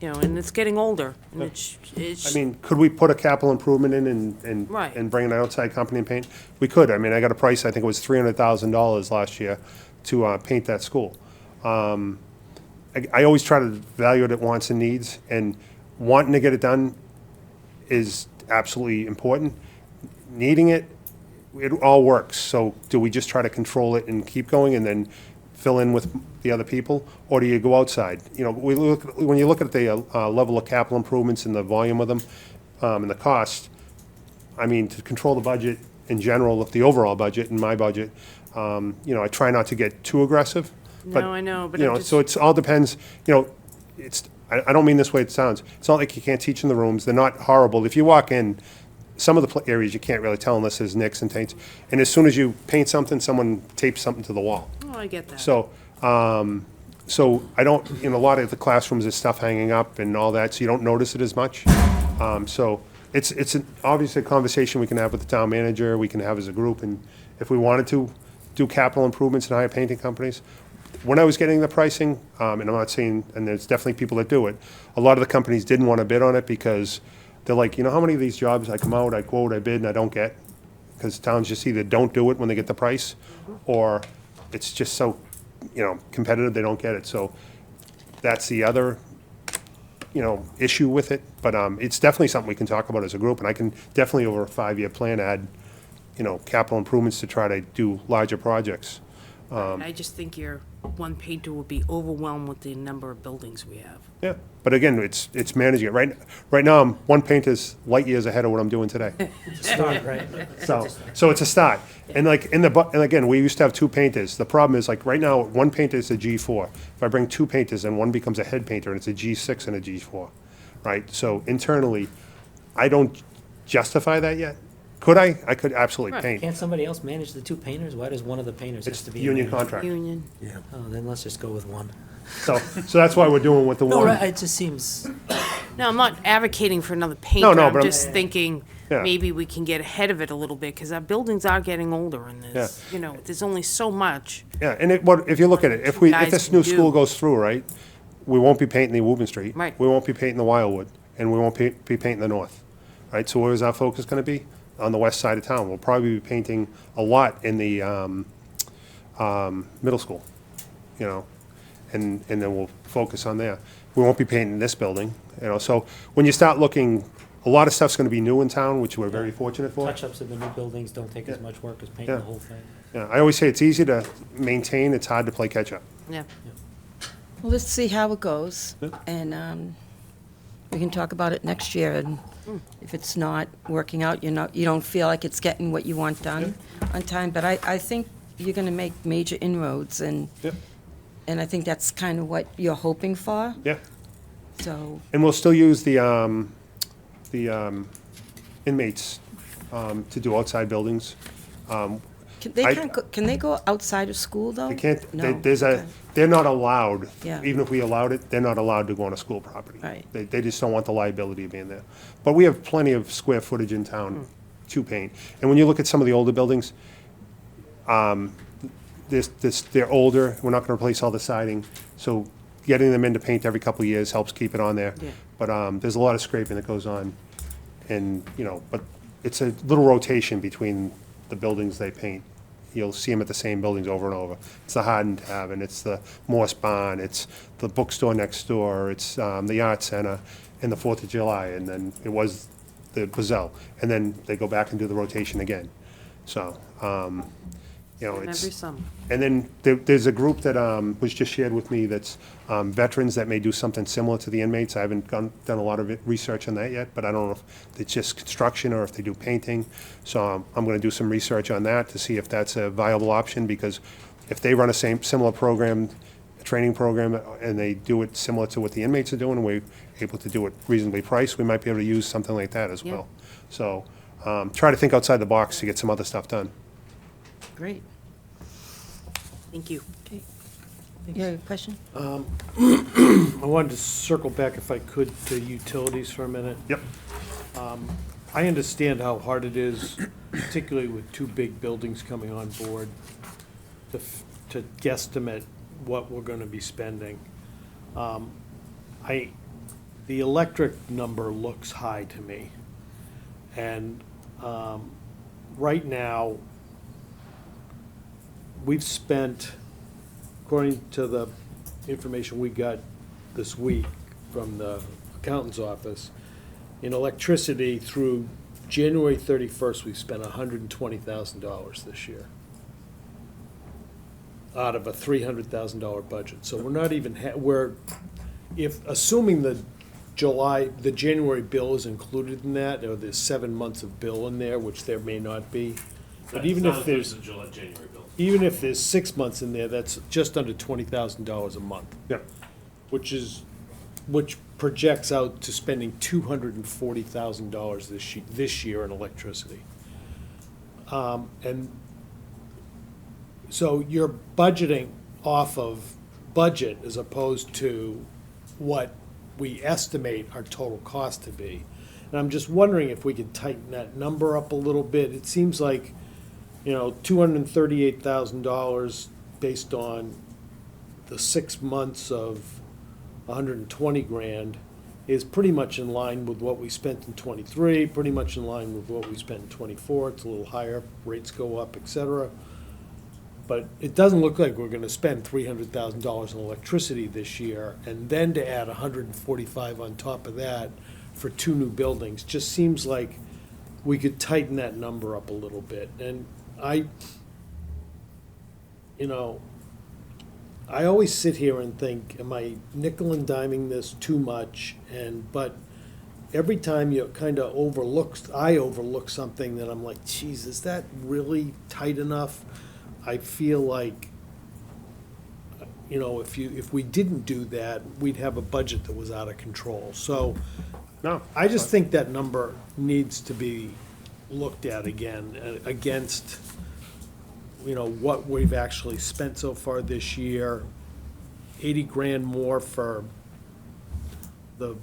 and it's getting older, and it's. I mean, could we put a capital improvement in Right. and bring an outside company and paint? We could. I mean, I got a price, I think it was $300,000 last year to paint that school. I always try to evaluate it wants and needs, and wanting to get it done is absolutely important. Needing it, it all works. So do we just try to control it and keep going and then fill in with the other people? Or do you go outside? When you look at the level of capital improvements and the volume of them and the cost, I mean, to control the budget in general, the overall budget and my budget, I try not to get too aggressive. No, I know, but You I'm know, just- so it's all depends, I don't mean this way it sounds. It's not like you can't teach in the rooms. They're not horrible. If you walk in, some of the areas you can't really tell unless there's nicks and taints. And as soon as you paint something, someone tapes something to the wall. Oh, I get that. So I don't, in a lot of the classrooms, there's stuff hanging up and all that, so you don't notice it as much. So it's obviously a conversation we can have with the town manager, we can have as a group, and if we wanted to do capital improvements and hire painting companies. When I was getting the pricing, and I'm not saying, and there's definitely people that do it, a lot of the companies didn't want to bid on it because they're like, how many of these jobs I come out, I quote, I bid, and I don't get? Because towns just either don't do it when they get the price, or it's just so, competitive, they don't get it. So that's the other, issue with it. But it's definitely something we can talk about as a group, and I can definitely, over a 5-year plan, add, capital improvements to try to do larger projects. I just think your one painter would be overwhelmed with the number of buildings we have. Yeah, but again, it's managing it. Right now, I'm one painter's light years ahead of what I'm doing today. Start, right? So it's a start. And like and again, we used to have 2 painters. The problem is, like, right now, one painter is a G4. If I bring 2 painters, then one becomes a head painter, and it's a G6 and a G4, right? So internally, I don't justify that yet. Could I? I could absolutely Right. paint. Can't somebody else manage the 2 painters? Why does one of the painters It's have to be? a union manager? contract. Union. Oh, then let's just go with one. So that's why we're doing with the No, one. right, it just seems, No, I'm not advocating for another painter. but I'm I'm- just thinking Yeah. maybe we can get ahead of it a little bit, because our buildings are getting older, and there's, there's only so much. Yeah, and if you look at it, if Guys this can new do. school goes through, right, we won't be painting the Woburn Street. Right. We won't be painting the Wildwood, and we won't be painting the north, right? So where is our focus gonna be? On the west side of town. We'll probably be painting a lot in the middle school, and then we'll focus on there. We won't be painting this building, so when you start looking, a lot of stuff's gonna be new in town, which we're very fortunate for. touch-ups of the new buildings don't take as much work as painting Yeah. the whole thing. Yeah, I always say it's easy to maintain, it's hard to play catch-up. Yeah. Well, let's see how it goes, and we can talk about it next year, and if it's not working out, you don't feel like it's getting what you want done on time, but I think you're gonna make major inroads, and Yep. and I think that's kind of what you're hoping for, Yeah. so, And we'll still use the inmates to do outside buildings. can they go outside of school, though? They can't, No. they're not allowed, Yeah. even if we allowed it, they're not allowed to go on a school property. Right. They just don't want the liability of being there. But we have plenty of square footage in town to paint. And when you look at some of the older buildings, they're older, we're not gonna replace all the siding, so getting them in to paint every couple of years helps keep it on there. Yeah. But there's a lot of scraping that goes on And, but it's a little rotation between the buildings they paint. You'll see them at the same buildings over and over. It's the Hardin Tavern, it's the Morse Barn, it's the bookstore next door, it's the Art Center, and the 4th of July, and then it was the Buzzell. And then they go back and do the rotation again. So, Every it's. summer. And then there's a group that was just shared with me that's veterans that may do something similar to the inmates. I haven't done a lot of research on that yet, but I don't know if it's just construction or if they do painting. So I'm going to do some research on that to see if that's a viable option, because if they run a similar program, a training program, and they do it similar to what the inmates are doing, and we're able to do it reasonably priced, we might be able to use something like that as Yeah. well. So try to think outside the box to get some other stuff done. Great. Thank you. Okay. You have a question? I wanted to circle back, if I could, to utilities for a minute. Yep. I understand how hard it is, particularly with two big buildings coming on board, to guesstimate what we're gonna be spending. The electric number looks high to me. And right now, we've spent, according to the information we got this week from the accountant's office, in electricity through January 31st, we've spent $120,000 this year out of a $300,000 budget. So we're not even, assuming the January bill is included in that, or there's 7 months of bill in there, which there may not be. But even if there's, January bill. even if there's 6 months in there, that's just under $20,000 a month, Yep. which projects out to spending $240,000 this year in electricity. And so you're budgeting off of budget as opposed to what we estimate our total cost to be. And I'm just wondering if we could tighten that number up a little bit. It seems like, $238,000 based on the 6 months of 120 grand is pretty much in line with what we spent in '23, pretty much in line with what we spent in '24. It's a little higher, rates go up, et cetera. But it doesn't look like we're gonna spend $300,000 in electricity this year, and then to add 145 on top of that for 2 new buildings, just seems like we could tighten that number up a little bit. And I always sit here and think, am I nickel and diming this too much? But every time you kind of I overlook something that I'm like, geez, is that really tight enough? I feel like, if we didn't do that, we'd have a budget that was out of control. So No. I just think that number needs to be looked at again against, what we've actually spent so far this year. 80 grand more for the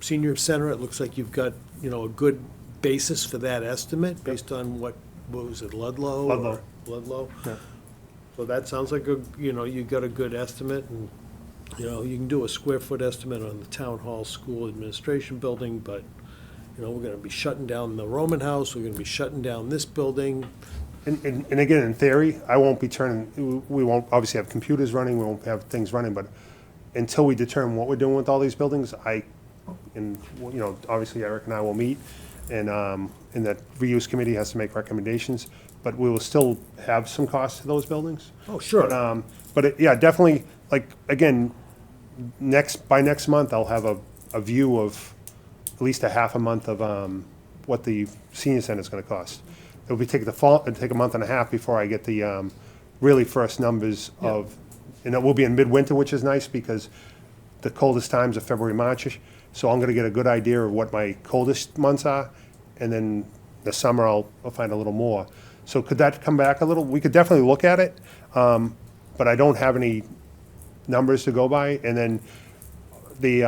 senior center. It looks like you've got, a good basis for that estimate based on what was it, Ludlow? Ludlow. Ludlow? Yeah. So that sounds like you got a good estimate, and, you can do a square foot estimate on the town hall school administration building, but, we're gonna be shutting down the Roman House, we're gonna be shutting down this building. And again, in theory, we won't obviously have computers running, we won't have things running, but until we determine what we're doing with all these buildings, obviously Eric and I will meet, and that reuse committee has to make recommendations, but we will still have some costs to those buildings. Oh, sure. Yeah, definitely, again, by next month, I'll have a view of at least a half a month of what the senior center is gonna cost. It'll take a month and a half before I get the really first numbers of, and it will be in midwinter, which is nice because the coldest times are February, March-ish. So I'm gonna get a good idea of what my coldest months are, and then the summer I'll find a little more. So could that come back a little? We could definitely look at it, but I don't have any numbers to go by. And then the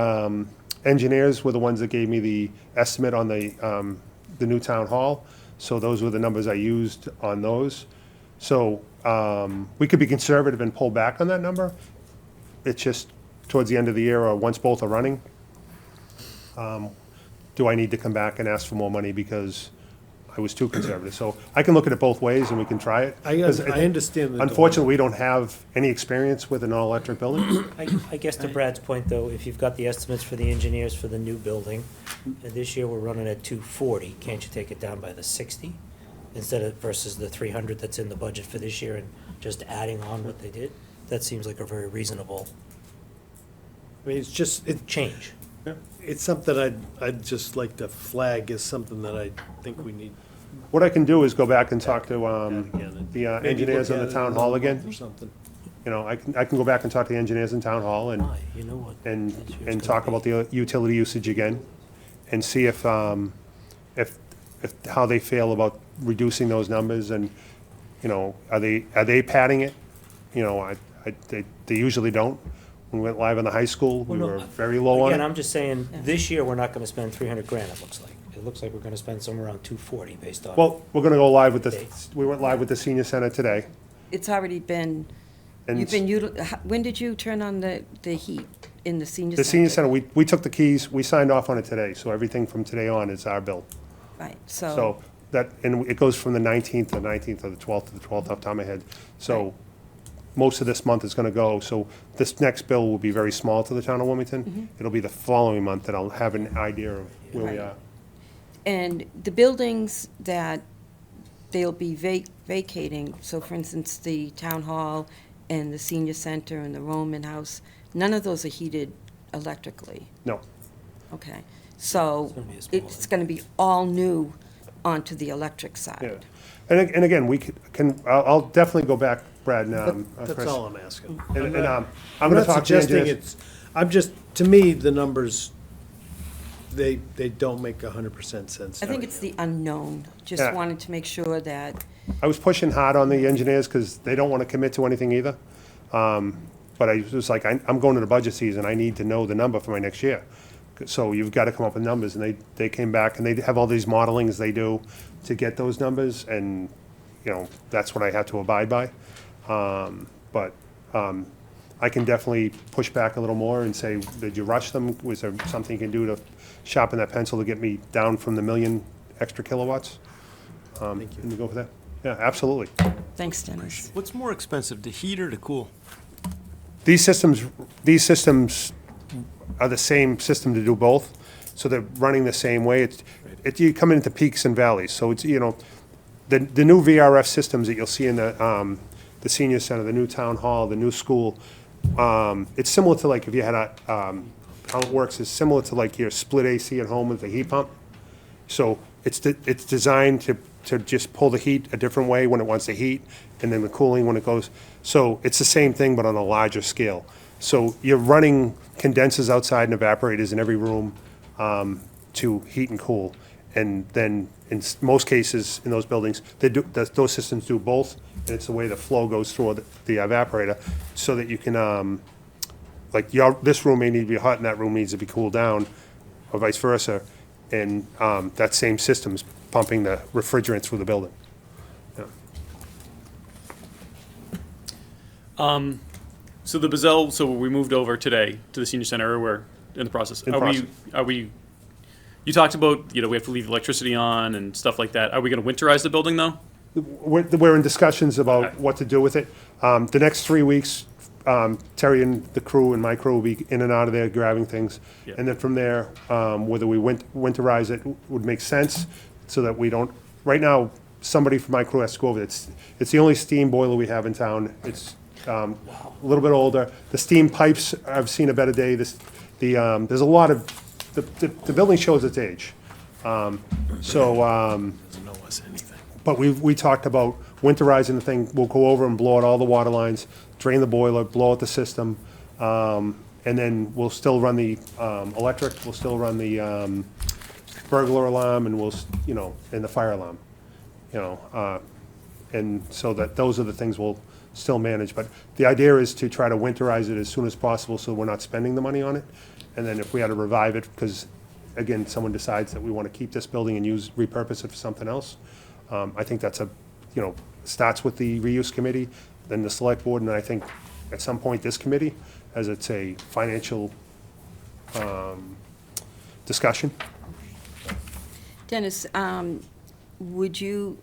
engineers were the ones that gave me the estimate on the new town hall. So those were the numbers I used on those. So we could be conservative and pull back on that number. It's just towards the end of the year or once both are running. do I need to come back and ask for more money because I was too conservative? So I can look at it both ways, and we can try it. I 'Cause understand the Unfortunately, we don't have any experience with an all-electric building. I guess to Brad's point, though, if you've got the estimates for the engineers for the new building, and this year we're running at 240, can't you take it down by the 60? Instead of versus the 300 that's in the budget for this year and just adding on what they did? That seems like a very reasonable I mean, it's just, change. it's something I'd just like to flag as something that I think we need. What I can do is go back and talk to again. the Maybe engineers look on at the it town in hall another again. month Or something. You know, I can go back and talk to the engineers in town hall and, Why? You know what? and, this year's and gonna talk be. about the utility usage again, and see if how they feel about reducing those numbers, and, you know, are they padding it? You know, they usually don't. When we went live on the high school, we Well, no, were very low on Again, it. I'm just saying, this year, we're not gonna spend 300 grand, it looks like. It looks like we're gonna spend somewhere around 240 based on. Well, we're gonna go live with the, Dates. we went live with the senior center today, It's already been, and you've been, when did you turn on the heat in the senior center? the senior center, we took the keys, we signed off on it today, so everything from today on is our bill. Right, So that, and it goes from the 19th to the 19th or the 12th to the 12th off the top of my head. So Right. most of this month is gonna go, so this next bill will be very small to the town of Wilmington. It'll be the following month that I'll have an idea of where we Right. are. And the buildings that they'll be vacating, so for instance, the town hall and the senior center and the Roman house, none of those are heated electrically, No, okay? So It's gonna be a small it's gonna be all new onto the electric yeah. side. And again, we I'll definitely go back, Brad, and, That's Chris. all I'm asking. And, I'm I'm gonna not talk to the suggesting engineers. I'm just, to me, the numbers, they don't make 100% sense. I think it's the unknown, just Yeah. wanted to make sure that, I was pushing hard on the engineers because they don't want to commit to anything either. But I was like, I'm going to the budget season, I need to know the number for my next year. So you've got to come up with numbers, and they came back, and they have all these modelings they do to get those numbers, and, you know, that's what I have to abide by. But I can definitely push back a little more and say, did you rush them? Was there something you can do to sharpen that pencil to get me down from the 1,000,000 extra kilowatts? Thank you. And we go for that. Yeah, absolutely. thanks, Dennis. What's more expensive, to heat or to cool? These systems are the same system to do both, so they're running the same way. You come into peaks and valleys, so it's, you know, the new VRF systems that you'll see in the senior center, the new town hall, the new school, it's similar to like if you had how it works is similar to like your split AC at home with the heat pump. So it's designed to just pull the heat a different way when it wants to heat, and then the cooling when it goes. So it's the same thing, but on a larger scale. So you're running condensers outside and evaporators in every room to heat and cool. And then in most cases in those buildings, those systems do both, and it's the way the flow goes through the evaporator, so that you can, like this room may need to be hot and that room needs to be cooled down, or vice versa. And that same system's pumping the refrigerant through the building. Yeah. So the Buzzell, so we moved over today to the senior center, or we're in the process. In Are we, you talked about, you know, we have to leave electricity on and stuff like that. Are we gonna winterize the building though? We're in discussions about what to do with it. The next 3 weeks, Terry and the crew and my crew will be in and out of there grabbing things. Yeah. And then from there, whether we winterize it would make sense, so that we don't, right now, somebody from my crew has to go over it. It's the only steam boiler we have in town. It's a little bit older. The steam pipes have seen a better day. There's a lot of, the building shows its age. Doesn't know us anything. But we talked about winterizing the thing. We'll go over and blow out all the water lines, drain the boiler, blow out the system, and then we'll still run the electric, we'll still run the burglar alarm, and and the fire alarm, and so that those are the things we'll still manage. But the idea is to try to winterize it as soon as possible, so we're not spending the money on it. And then if we had to revive it, because again, someone decides that we want to keep this building and repurpose it for something else, I think that's starts with the reuse committee, then the select board, and I think at some point this committee, as it's a financial discussion. Dennis, would you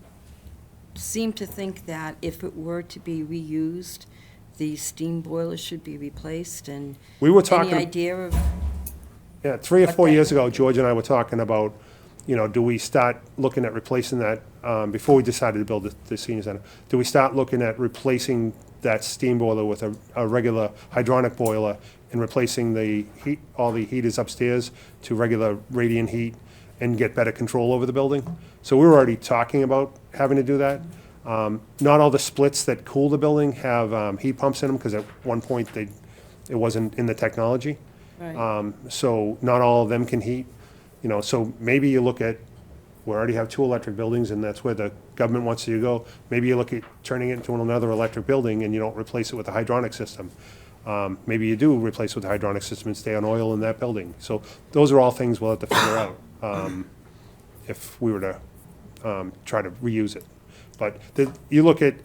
seem to think that if it were to be reused, the steam boiler should be replaced, and We were any talking, idea of, yeah, 3 or what 4 that- years ago, George and I were talking about, do we start looking at replacing that, before we decided to build the senior center, do we start looking at replacing that steam boiler with a regular hydronic boiler and replacing the heat, all the heaters upstairs to regular radiant heat and get better control over the building? So we were already talking about having to do that. Not all the splits that cool the building have heat pumps in them, because at one point it wasn't in the technology. right? So not all of them can heat, so maybe you look at, we already have 2 electric buildings, and that's where the government wants you to go. Maybe you look at turning it into another electric building, and you don't replace it with a hydronic system. Maybe you do replace it with a hydronic system and stay on oil in that building. So those are all things we'll have to figure out, if we were to try to reuse it. But you look at,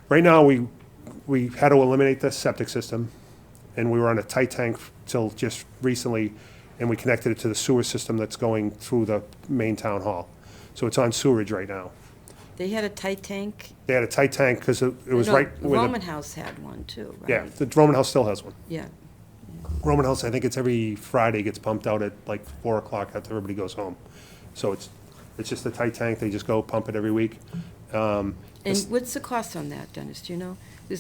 right now, we had to eliminate the septic system, and we were on a tight tank till just recently, and we connected it to the sewer system that's going through the main town hall. So it's on sewerage right now. They had a tight tank. They had a tight tank because it was No, right where Roman the, House had one too, right? yeah, the Roman House still has one. Yeah. Roman House, I think it's every Friday gets pumped out at like 4 o'clock after everybody goes home. So it's just a tight tank, they just go pump it every week. And what's the cost on that, Dennis, do you know?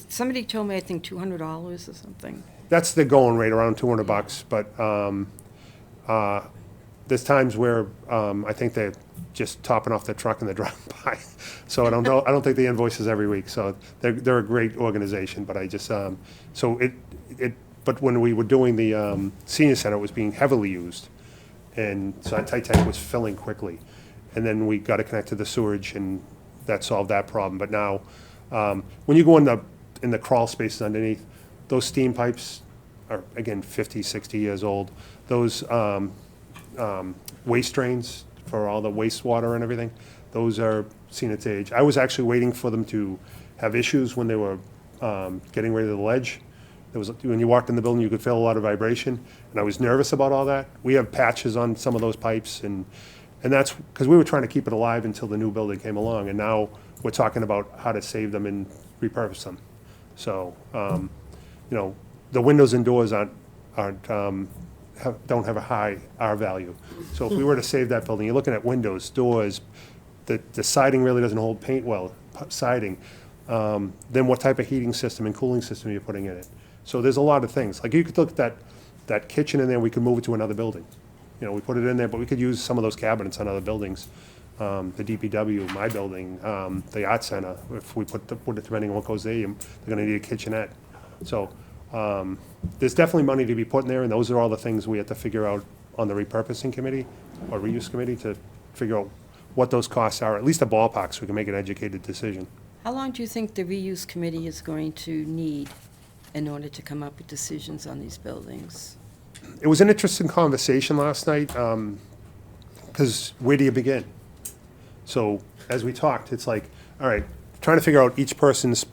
Somebody told me, I think, $200 or something. That's the going rate, around $200, but there's times where I think they're just topping off their truck and they're driving by. So I don't know, I don't think the invoices every week, so they're a great organization, but I just, but when we were doing the senior center, it was being heavily used, and so that tight tank was filling quickly. And then we got to connect to the sewage, and that solved that problem. But now, when you go in the crawl spaces underneath, those steam pipes are, again, 50, 60 years old. Those waste drains for all the wastewater and everything, those are seen its age. I was actually waiting for them to have issues when they were getting rid of the ledge. There was, when you walked in the building, you could feel a lot of vibration, and I was nervous about all that. We have patches on some of those pipes, and that's because we were trying to keep it alive until the new building came along, and now we're talking about how to save them and repurpose them. So, the windows and doors don't have a high R value. So if we were to save that building, you're looking at windows, doors, the siding really doesn't hold paint well, siding. Then what type of heating system and cooling system you're putting in it. So there's a lot of things. Like you could look at that kitchen in there, we could move it to another building. We put it in there, but we could use some of those cabinets on other buildings. The DPW, my building, the art center, if we put it, depending on what goes there, they're gonna need a kitchenette. So, there's definitely money to be put in there, and those are all the things we have to figure out on the repurposing committee or reuse committee to figure out what those costs are, at least a ballpark, so we can make an educated decision. How long do you think the reuse committee is going to need in order to come up with decisions on these buildings? It was an interesting conversation last night, because where do you begin? So, as we talked, it's like, all right, trying to figure out each person's,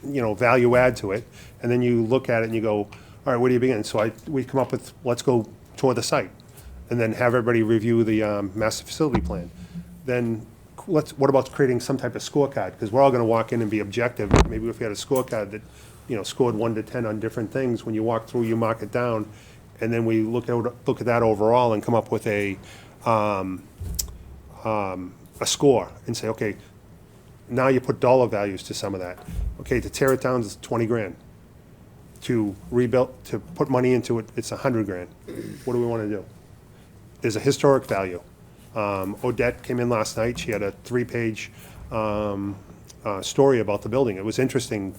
value add to it, and then you look at it and you go, all right, where do you begin? So we come up with, let's go tour the site, and then have everybody review the master facility plan. Then what about creating some type of scorecard? Because we're all gonna walk in and be objective. Maybe if we had a scorecard that, scored 1 to 10 on different things, when you walk through, you mark it down, and then we look at that overall and come up with a score and say, okay, now you put dollar values to some of that. Okay, to tear it down is 20 grand. To rebuild, to put money into it, it's 100 grand. What do we want to do? There's a historic value. Odette came in last night. She had a 3-page story about the building. It was interesting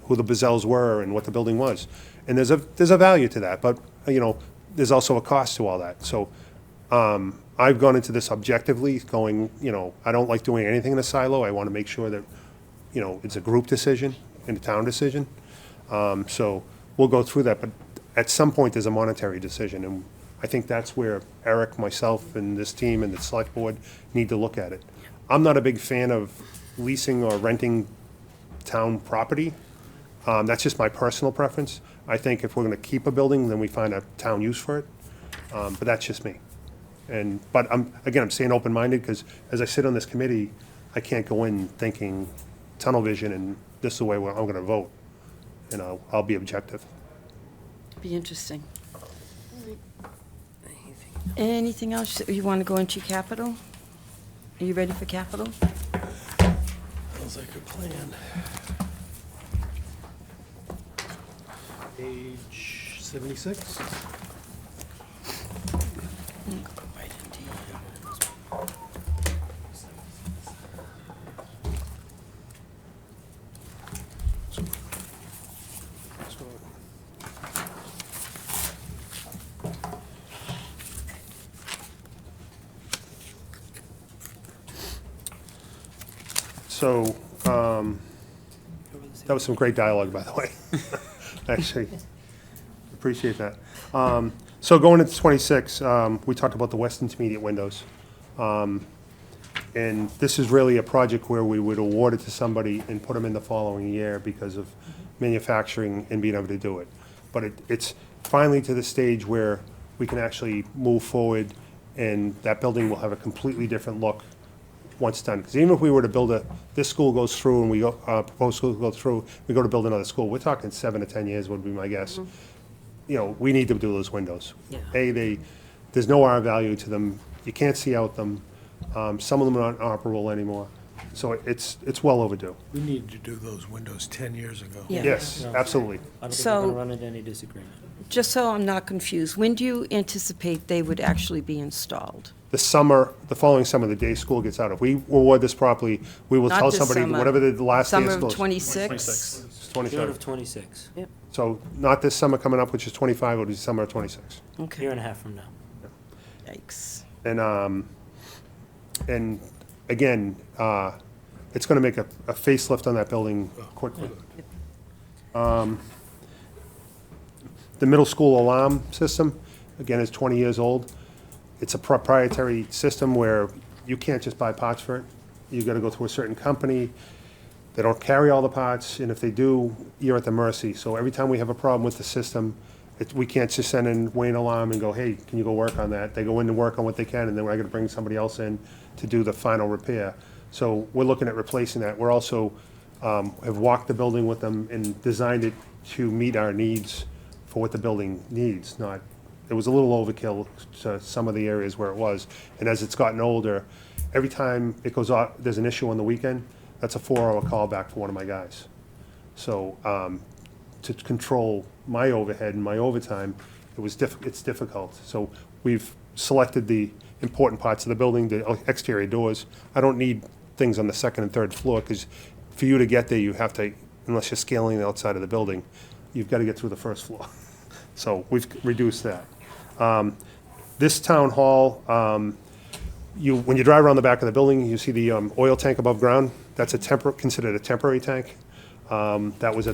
who the Buzzells were and what the building was. And there's a value to that, but there's also a cost to all that. So I've gone into this objectively, going, I don't like doing anything in a silo. I want to make sure that it's a group decision and a town decision. So we'll go through that, but at some point there's a monetary decision, and I think that's where Eric, myself, and this team and the select board need to look at it. I'm not a big fan of leasing or renting town property. That's just my personal preference. I think if we're going to keep a building, then we find a town use for it, but that's just me. But I'm staying open-minded, because as I sit on this committee, I can't go in thinking tunnel vision and this is the way I'm going to vote. I'll be objective. Be interesting. Anything else you want to go into capital? Are you ready for capital? Sounds like a plan. Page 76? So, that was some great dialogue, by the way. Actually, appreciate that. So going into 26, we talked about the West Intermediate windows. And this is really a project where we would award it to somebody and put them in the following year because of manufacturing and being able to do it. But it's finally to the stage where we can actually move forward, and that building will have a completely different look once done. Because even if we were to build this school goes through and we go, proposed school goes through, we go to build another school, we're talking 7 to 10 years would be my guess. We need to do those windows. Yeah. There's no R value to them. You can't see out them. Some of them are not operable anymore. So it's well overdue. We needed to do those windows 10 years ago. Yeah. Yes, absolutely. I don't think So- we're going to run into any disagreement. Just so I'm not confused, when do you anticipate they would actually be installed? The following summer, the day school gets out. If we award this properly, we will Not tell this somebody, summer. whatever the last day of Summer school of is. 26? It's June 25. of 26, So not this summer coming up, which is 25, it'll be summer of 26. year Okay, and a half from now. yikes. And again, it's going to make a facelift on that building quickly. The middle school alarm system, again, is 20 years old. It's a proprietary system where you can't just buy parts for it. You got to go through a certain company. They don't carry all the parts, and if they do, you're at the mercy. So every time we have a problem with the system, we can't just send in Wayne Alarm and go, hey, can you go work on that? They go in and work on what they can, and then I got to bring somebody else in to do the final repair. So we're looking at replacing that. We're also have walked the building with them and designed it to meet our needs for what the building needs. It was a little overkill to some of the areas where it was. And as it's gotten older, every time it goes off, there's an issue on the weekend, that's a 4-hour call back for one of my guys. So to control my overhead and my overtime, it's difficult. So we've selected the important parts of the building, the exterior doors. I don't need things on the second and third floor, because for you to get there, you have to, unless you're scaling the outside of the building, you've got to get through the first floor. So we've reduced that. This town hall, when you drive around the back of the building, you see the oil tank above ground. That's considered a temporary tank. That was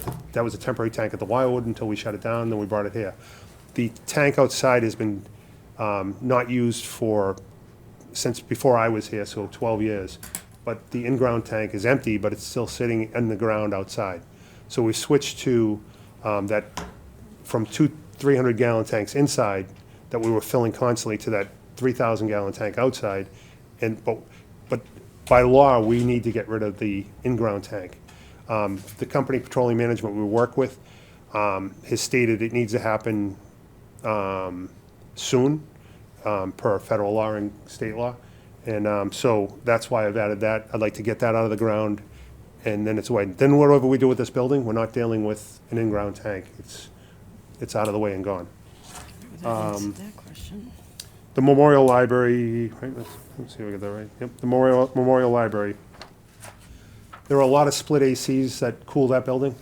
a temporary tank at the Wildwood until we shut it down, then we brought it here. The tank outside has been not used since before I was here, so 12 years. But the in-ground tank is empty, but it's still sitting in the ground outside. So we switched to that from 2 300-gallon tanks inside that we were filling constantly to that 3,000-gallon tank outside. But by law, we need to get rid of the in-ground tank. The company Petroleum Management we work with has stated it needs to happen soon per federal law and state law. And so that's why I've added that. I'd like to get that out of the ground, and then it's away. Then whatever we do with this building, we're not dealing with an in-ground tank. It's out of the way and gone. That answered that question. The Memorial Library, right, let's see if I get that right. Yep, the Memorial Library. There are a lot of split ACs that cool that building.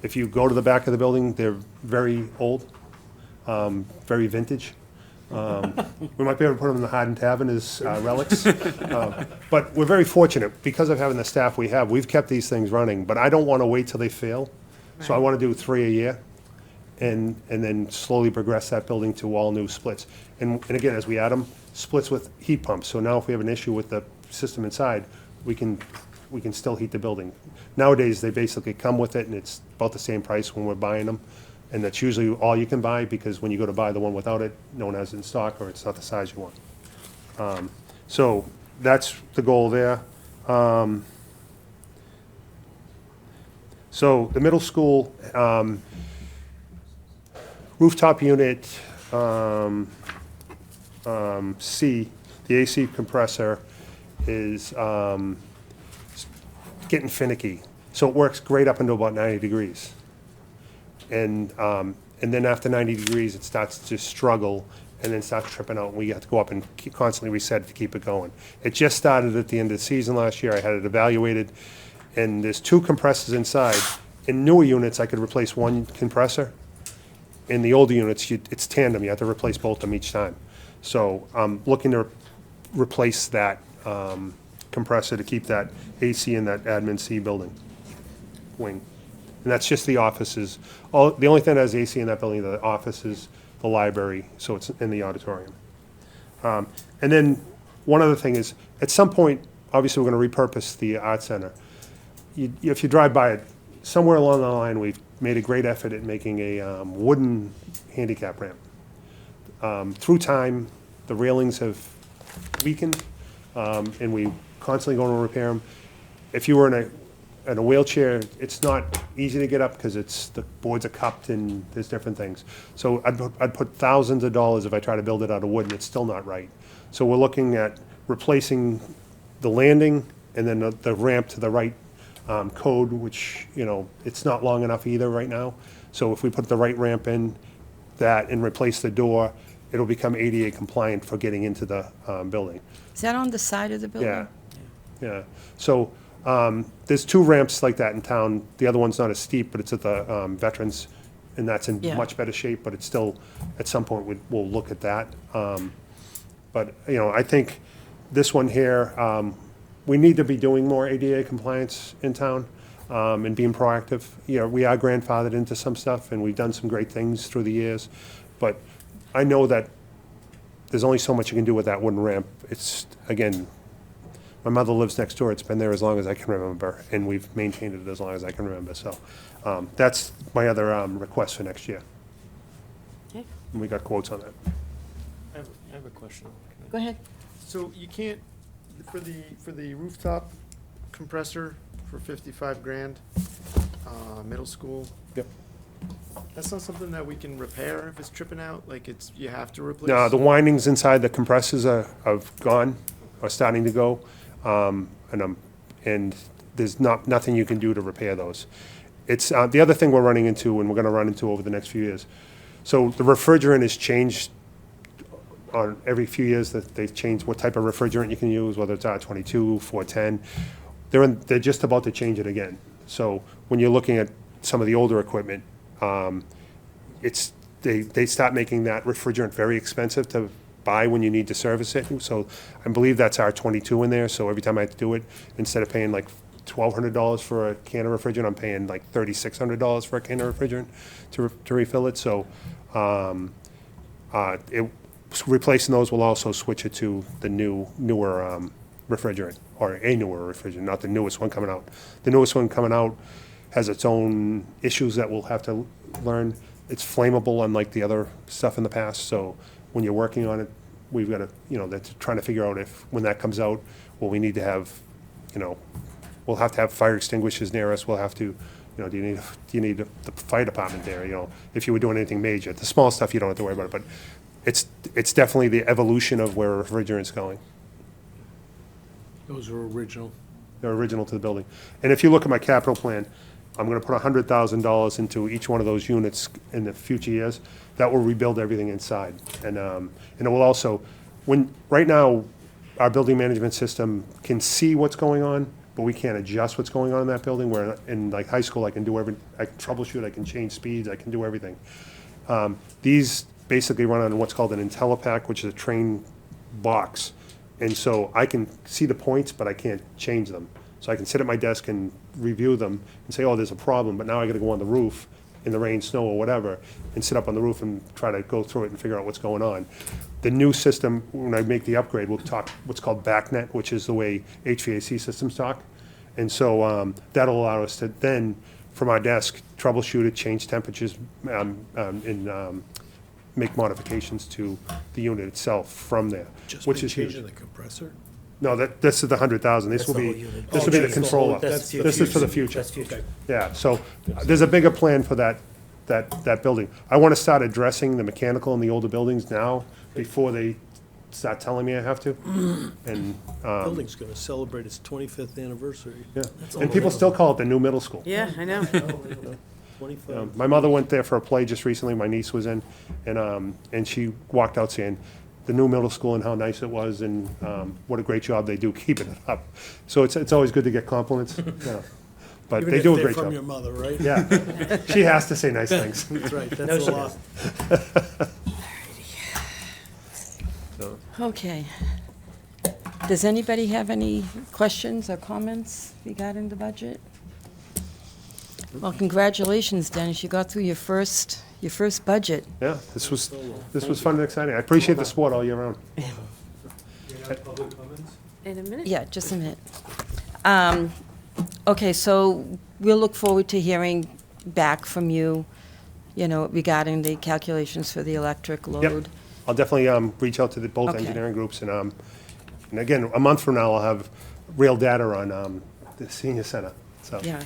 If you go to the back of the building, they're very old, very vintage. We might be able to put them in the Hardin Tavern as relics. But we're very fortunate, because of having the staff we have, we've kept these things running, but I don't want to wait till they fail. So I want to do 3 a year, and then slowly progress that building to all new splits. And again, as we add them, splits with heat pumps. So now if we have an issue with the system inside, we can still heat the building. Nowadays, they basically come with it, and it's about the same price when we're buying them. And that's usually all you can buy, because when you go to buy the one without it, no one has it in stock, or it's not the size you want. So that's the goal there. So the middle school, rooftop unit, C, the AC compressor is getting finicky. So it works great up until about 90 degrees. And then after 90 degrees, it starts to struggle and then starts tripping out. And we have to go up and constantly reset it to keep it going. It just started at the end of the season last year. I had it evaluated, and there's 2 compressors inside. In newer units, I could replace 1 compressor. In the older units, it's tandem. You have to replace both of them each time. So I'm looking to replace that compressor to keep that AC in that admin C building wing. And that's just the offices. The only thing that has AC in that building are the offices, the library, so it's in the auditorium. And then one other thing is, at some point, obviously, we're going to repurpose the art center. If you drive by it, somewhere along the line, we've made a great effort at making a wooden handicap ramp. Through time, the railings have weakened, and we constantly going to repair them. If you were in a wheelchair, it's not easy to get up because the boards are cupped and there's different things. So I'd put thousands of dollars if I try to build it out of wood, and it's still not right. So we're looking at replacing the landing and then the ramp to the right code, which, it's not long enough either right now. So if we put the right ramp in that and replace the door, it'll become ADA compliant for getting into the building. Is that on the side of the building? Yeah. So there's 2 ramps like that in town. The other one's not as steep, but it's at the Veterans, and that's in Yeah. much better shape, but it's still, at some point, we'll look at that. But, I think this one here, we need to be doing more ADA compliance in town, and being proactive. We are grandfathered into some stuff, and we've done some great things through the years, but I know that there's only so much you can do with that wooden ramp. It's, again, my mother lives next door. It's been there as long as I can remember, and we've maintained it as long as I can remember. So that's my other request for next year. Okay. And we got quotes on that. I have a question. Go ahead. So you can't, for the rooftop compressor for 55 grand, middle school, Yep. that's not something that we can repair if it's tripping out? Like you have to replace? No, the windings inside the compressors are gone, are starting to go, and there's nothing you can do to repair those. It's the other thing we're running into, and we're going to run into over the next few years. So the refrigerant is changed on every few years. That they change what type of refrigerant you can use, whether it's R22, 410. They're just about to change it again. So when you're looking at some of the older equipment, they start making that refrigerant very expensive to buy when you need to service it. So I believe that's R22 in there. So every time I have to do it, instead of paying like $1,200 for a can of refrigerant, I'm paying like $3,600 for a can of refrigerant to refill it. So replacing those will also switch it to the newer refrigerant, or a newer refrigerant, not the newest one coming out. The newest one coming out has its own issues that we'll have to learn. It's flammable, unlike the other stuff in the past. So when you're working on it, we've got to, they're trying to figure out if, when that comes out, will we need to have, we'll have to have fire extinguishers near us. We'll have to, do you need the fire department there? If you were doing anything major, the small stuff you don't have to worry about it. But it's definitely the evolution of where refrigerant's going. Those are original. They're original to the building. And if you look at my capital plan, I'm going to put $100,000 into each one of those units in the future years. That will rebuild everything inside. And it will also, right now, our building management system can see what's going on, but we can't adjust what's going on in that building. Where in like high school, I can troubleshoot, I can change speeds, I can do everything. These basically run on what's called an IntelliPack, which is a train box. And so I can see the points, but I can't change them. So I can sit at my desk and review them and say, oh, there's a problem, but now I gotta go on the roof in the rain, snow, or whatever, and sit up on the roof and try to go through it and figure out what's going on. The new system, when I make the upgrade, we'll talk what's called BACnet, which is the way HVAC systems talk. And so that'll allow us to then, from our desk, troubleshoot it, change temperatures, and make modifications to the unit itself from there, Just which been is huge. changing the compressor? No, this is the 100,000. This That's will the be, whole unit. this will be the That's the whole- controller. that's the This is for the future. future. That's future. Yeah, so there's a bigger plan for that building. I want to start addressing the mechanical in the older buildings now before they start telling me I have to. And, Building's gonna celebrate its 25th anniversary. yeah, and people still call it the new middle school. Yeah, I know. 25. My mother went there for a play just recently, my niece was in, and she walked out saying, the new middle school and how nice it was, and what a great job they do keeping it up. So it's always good to get compliments, yeah. But Even they if do a they're great from your job. mother, right? Yeah, she has to say nice things. That's right, No, that's she a lot. Okay. Does anybody have any questions or comments regarding the budget? Well, congratulations, Dennis, you got through your first budget. Yeah, this was fun and exciting. I appreciate the support all year round. In a minute. Yeah, just a minute. Okay, so we'll look forward to hearing back from you, regarding the calculations for the electric load. Yep. I'll definitely reach out to both Okay. engineering groups, and again, a month from now, I'll have real data on the senior center, so. Yeah,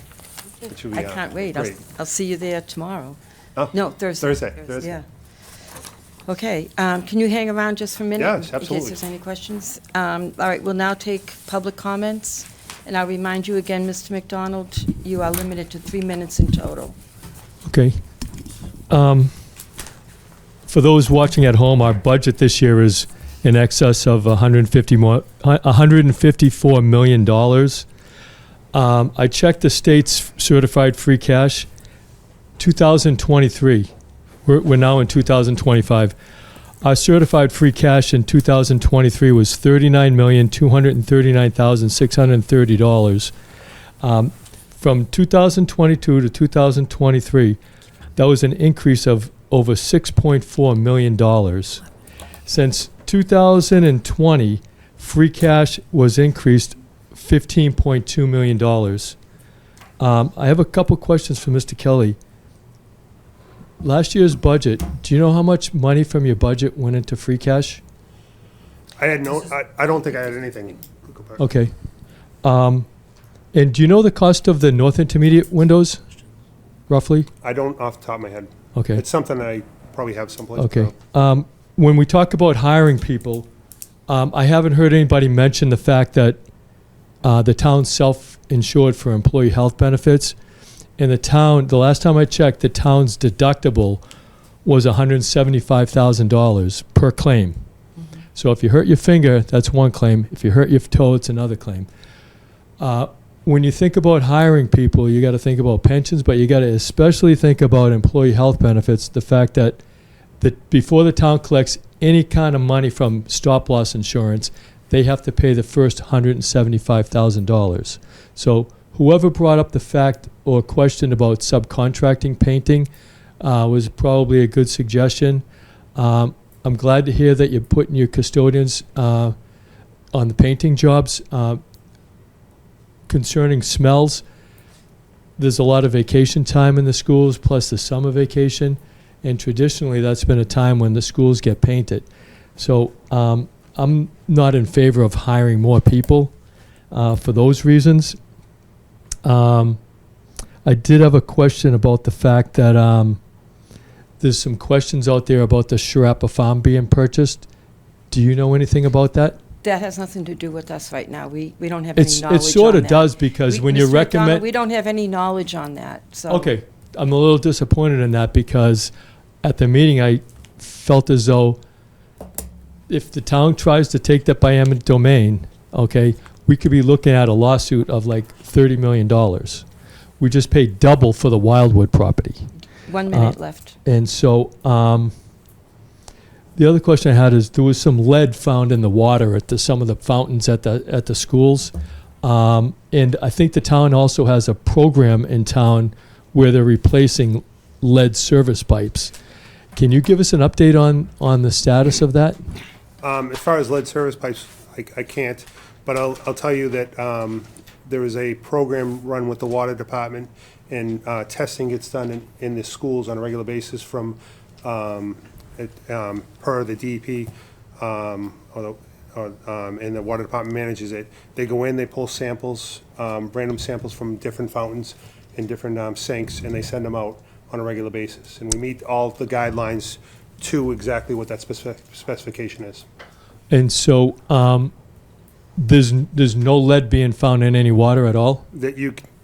it should be, I can't wait. great. I'll see you there tomorrow. Oh, No, Thursday. Thursday. Yeah. Okay, can you hang around just for a minute? Yes, In absolutely. case there's any questions. All right, we'll now take public comments, and I'll remind you again, Mr. McDonald, you are limited to 3 minutes in total. Okay. For those watching at home, our budget this year is in excess of $154 million. I checked the state's certified free cash. 2023. We're now in 2025. Our certified free cash in 2023 was $39,239,630. From 2022 to 2023, that was an increase of over $6.4 million. Since 2020, free cash was increased $15.2 million. I have a couple questions for Mr. Kelly. Last year's budget, do you know how much money from your budget went into free cash? I don't think I had anything. Okay. And do you know the cost of the North Intermediate windows, roughly? I don't off the top of my head. Okay. It's something I probably have someplace. Okay. When we talk about hiring people, I haven't heard anybody mention the fact that the town's self-insured for employee health benefits. And the last time I checked, the town's deductible was $175,000 per claim. Mm-hmm. So if you hurt your finger, that's one claim. If you hurt your toe, it's another claim. When you think about hiring people, you got to think about pensions, but you got to especially think about employee health benefits. The fact that before the town collects any kind of money from stop-loss insurance, they have to pay the first $175,000. So whoever brought up the fact or question about subcontracting painting was probably a good suggestion. I'm glad to hear that you're putting your custodians on the painting jobs. Concerning smells, there's a lot of vacation time in the schools, plus the summer vacation, and traditionally that's been a time when the schools get painted. So I'm not in favor of hiring more people for those reasons. I did have a question about the fact that there's some questions out there about the Sharapa farm being purchased. Do you know anything about that? That has nothing to do with us right now. We don't have any knowledge on that. It sort of does, because when you Mr. McDonald, recommend... we don't have any knowledge on that, so. Okay, I'm a little disappointed in that, because at the meeting, I felt as though if the town tries to take that by eminent domain, okay, we could be looking at a lawsuit of like $30 million. We just paid double for the Wildwood property. 1 minute left. And so the other question I had is, there was some lead found in the water at some of the fountains at the schools. And I think the town also has a program in town where they're replacing lead service pipes. Can you give us an update on the status of that? As far as lead service pipes, I can't, but I'll tell you that there is a program run with the water department, and testing gets done in the schools on a regular basis from, per the DEP, and the water department manages it. They go in, they pull samples, random samples from different fountains and different sinks, and they send them out on a regular basis. And we meet all the guidelines to exactly what that specification is. And so, there's no lead being found in any water at all?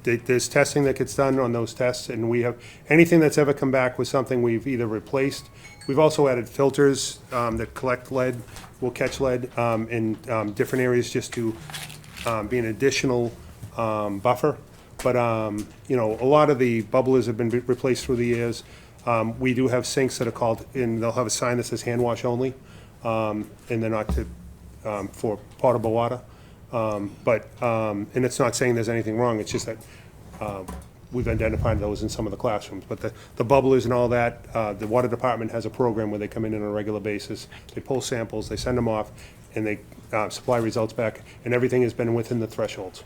There's testing that gets done on those tests, and we have, anything that's ever come back with something we've either replaced. We've also added filters that collect lead, will catch lead in different areas just to be an additional buffer. But, you know, a lot of the bubblers have been replaced through the years. We do have sinks that are called, and they'll have a sign that says hand wash only, and they're not for potable water. And it's not saying there's anything wrong, it's just that we've identified those in some of the classrooms. But the bubblers and all that, the water department has a program where they come in on a regular basis, they pull samples, they send them off, and they supply results back, and everything has been within the thresholds.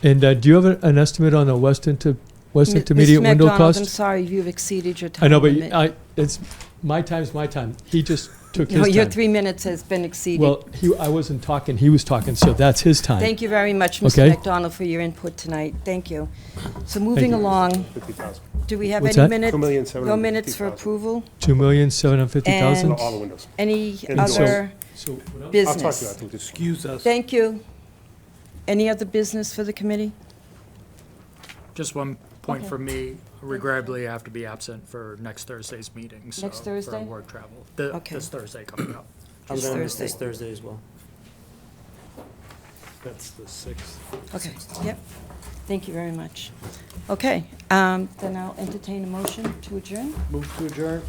And do you have an estimate on the West Intermediate window Mr. McDonald, cost? I'm sorry, you've exceeded your time I know, but limit. it's, my time's my time. He just took No, his your time. 3 minutes has been exceeded. Well, I wasn't talking, he was talking, so that's his time. Thank you very much, Mr. Okay. McDonald, for your input tonight. Thank you. So moving you. along, 50,000. do we have What's any that? minutes? 2,750,000. No minutes for approval? 2,750,000? And- All the windows. Any And so- other So, what else? I'll talk to business? you, I think, this. Excuse us. Thank you. Any other business for the committee? Just one point Okay. from me, regrettably, I have to be absent for next Thursday's meeting, so. Next Thursday? For work travel, Okay. this Thursday coming up. I'm This going Thursday. this Thursday as well. That's the 6th. Okay, yep. Thank you very much. Okay, then I'll entertain a motion to adjourn. Move to adjourn?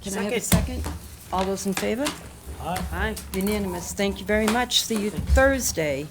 Can I have a second? All those in favor? Aye. Unanimous. Thank you very much. See you Thursday.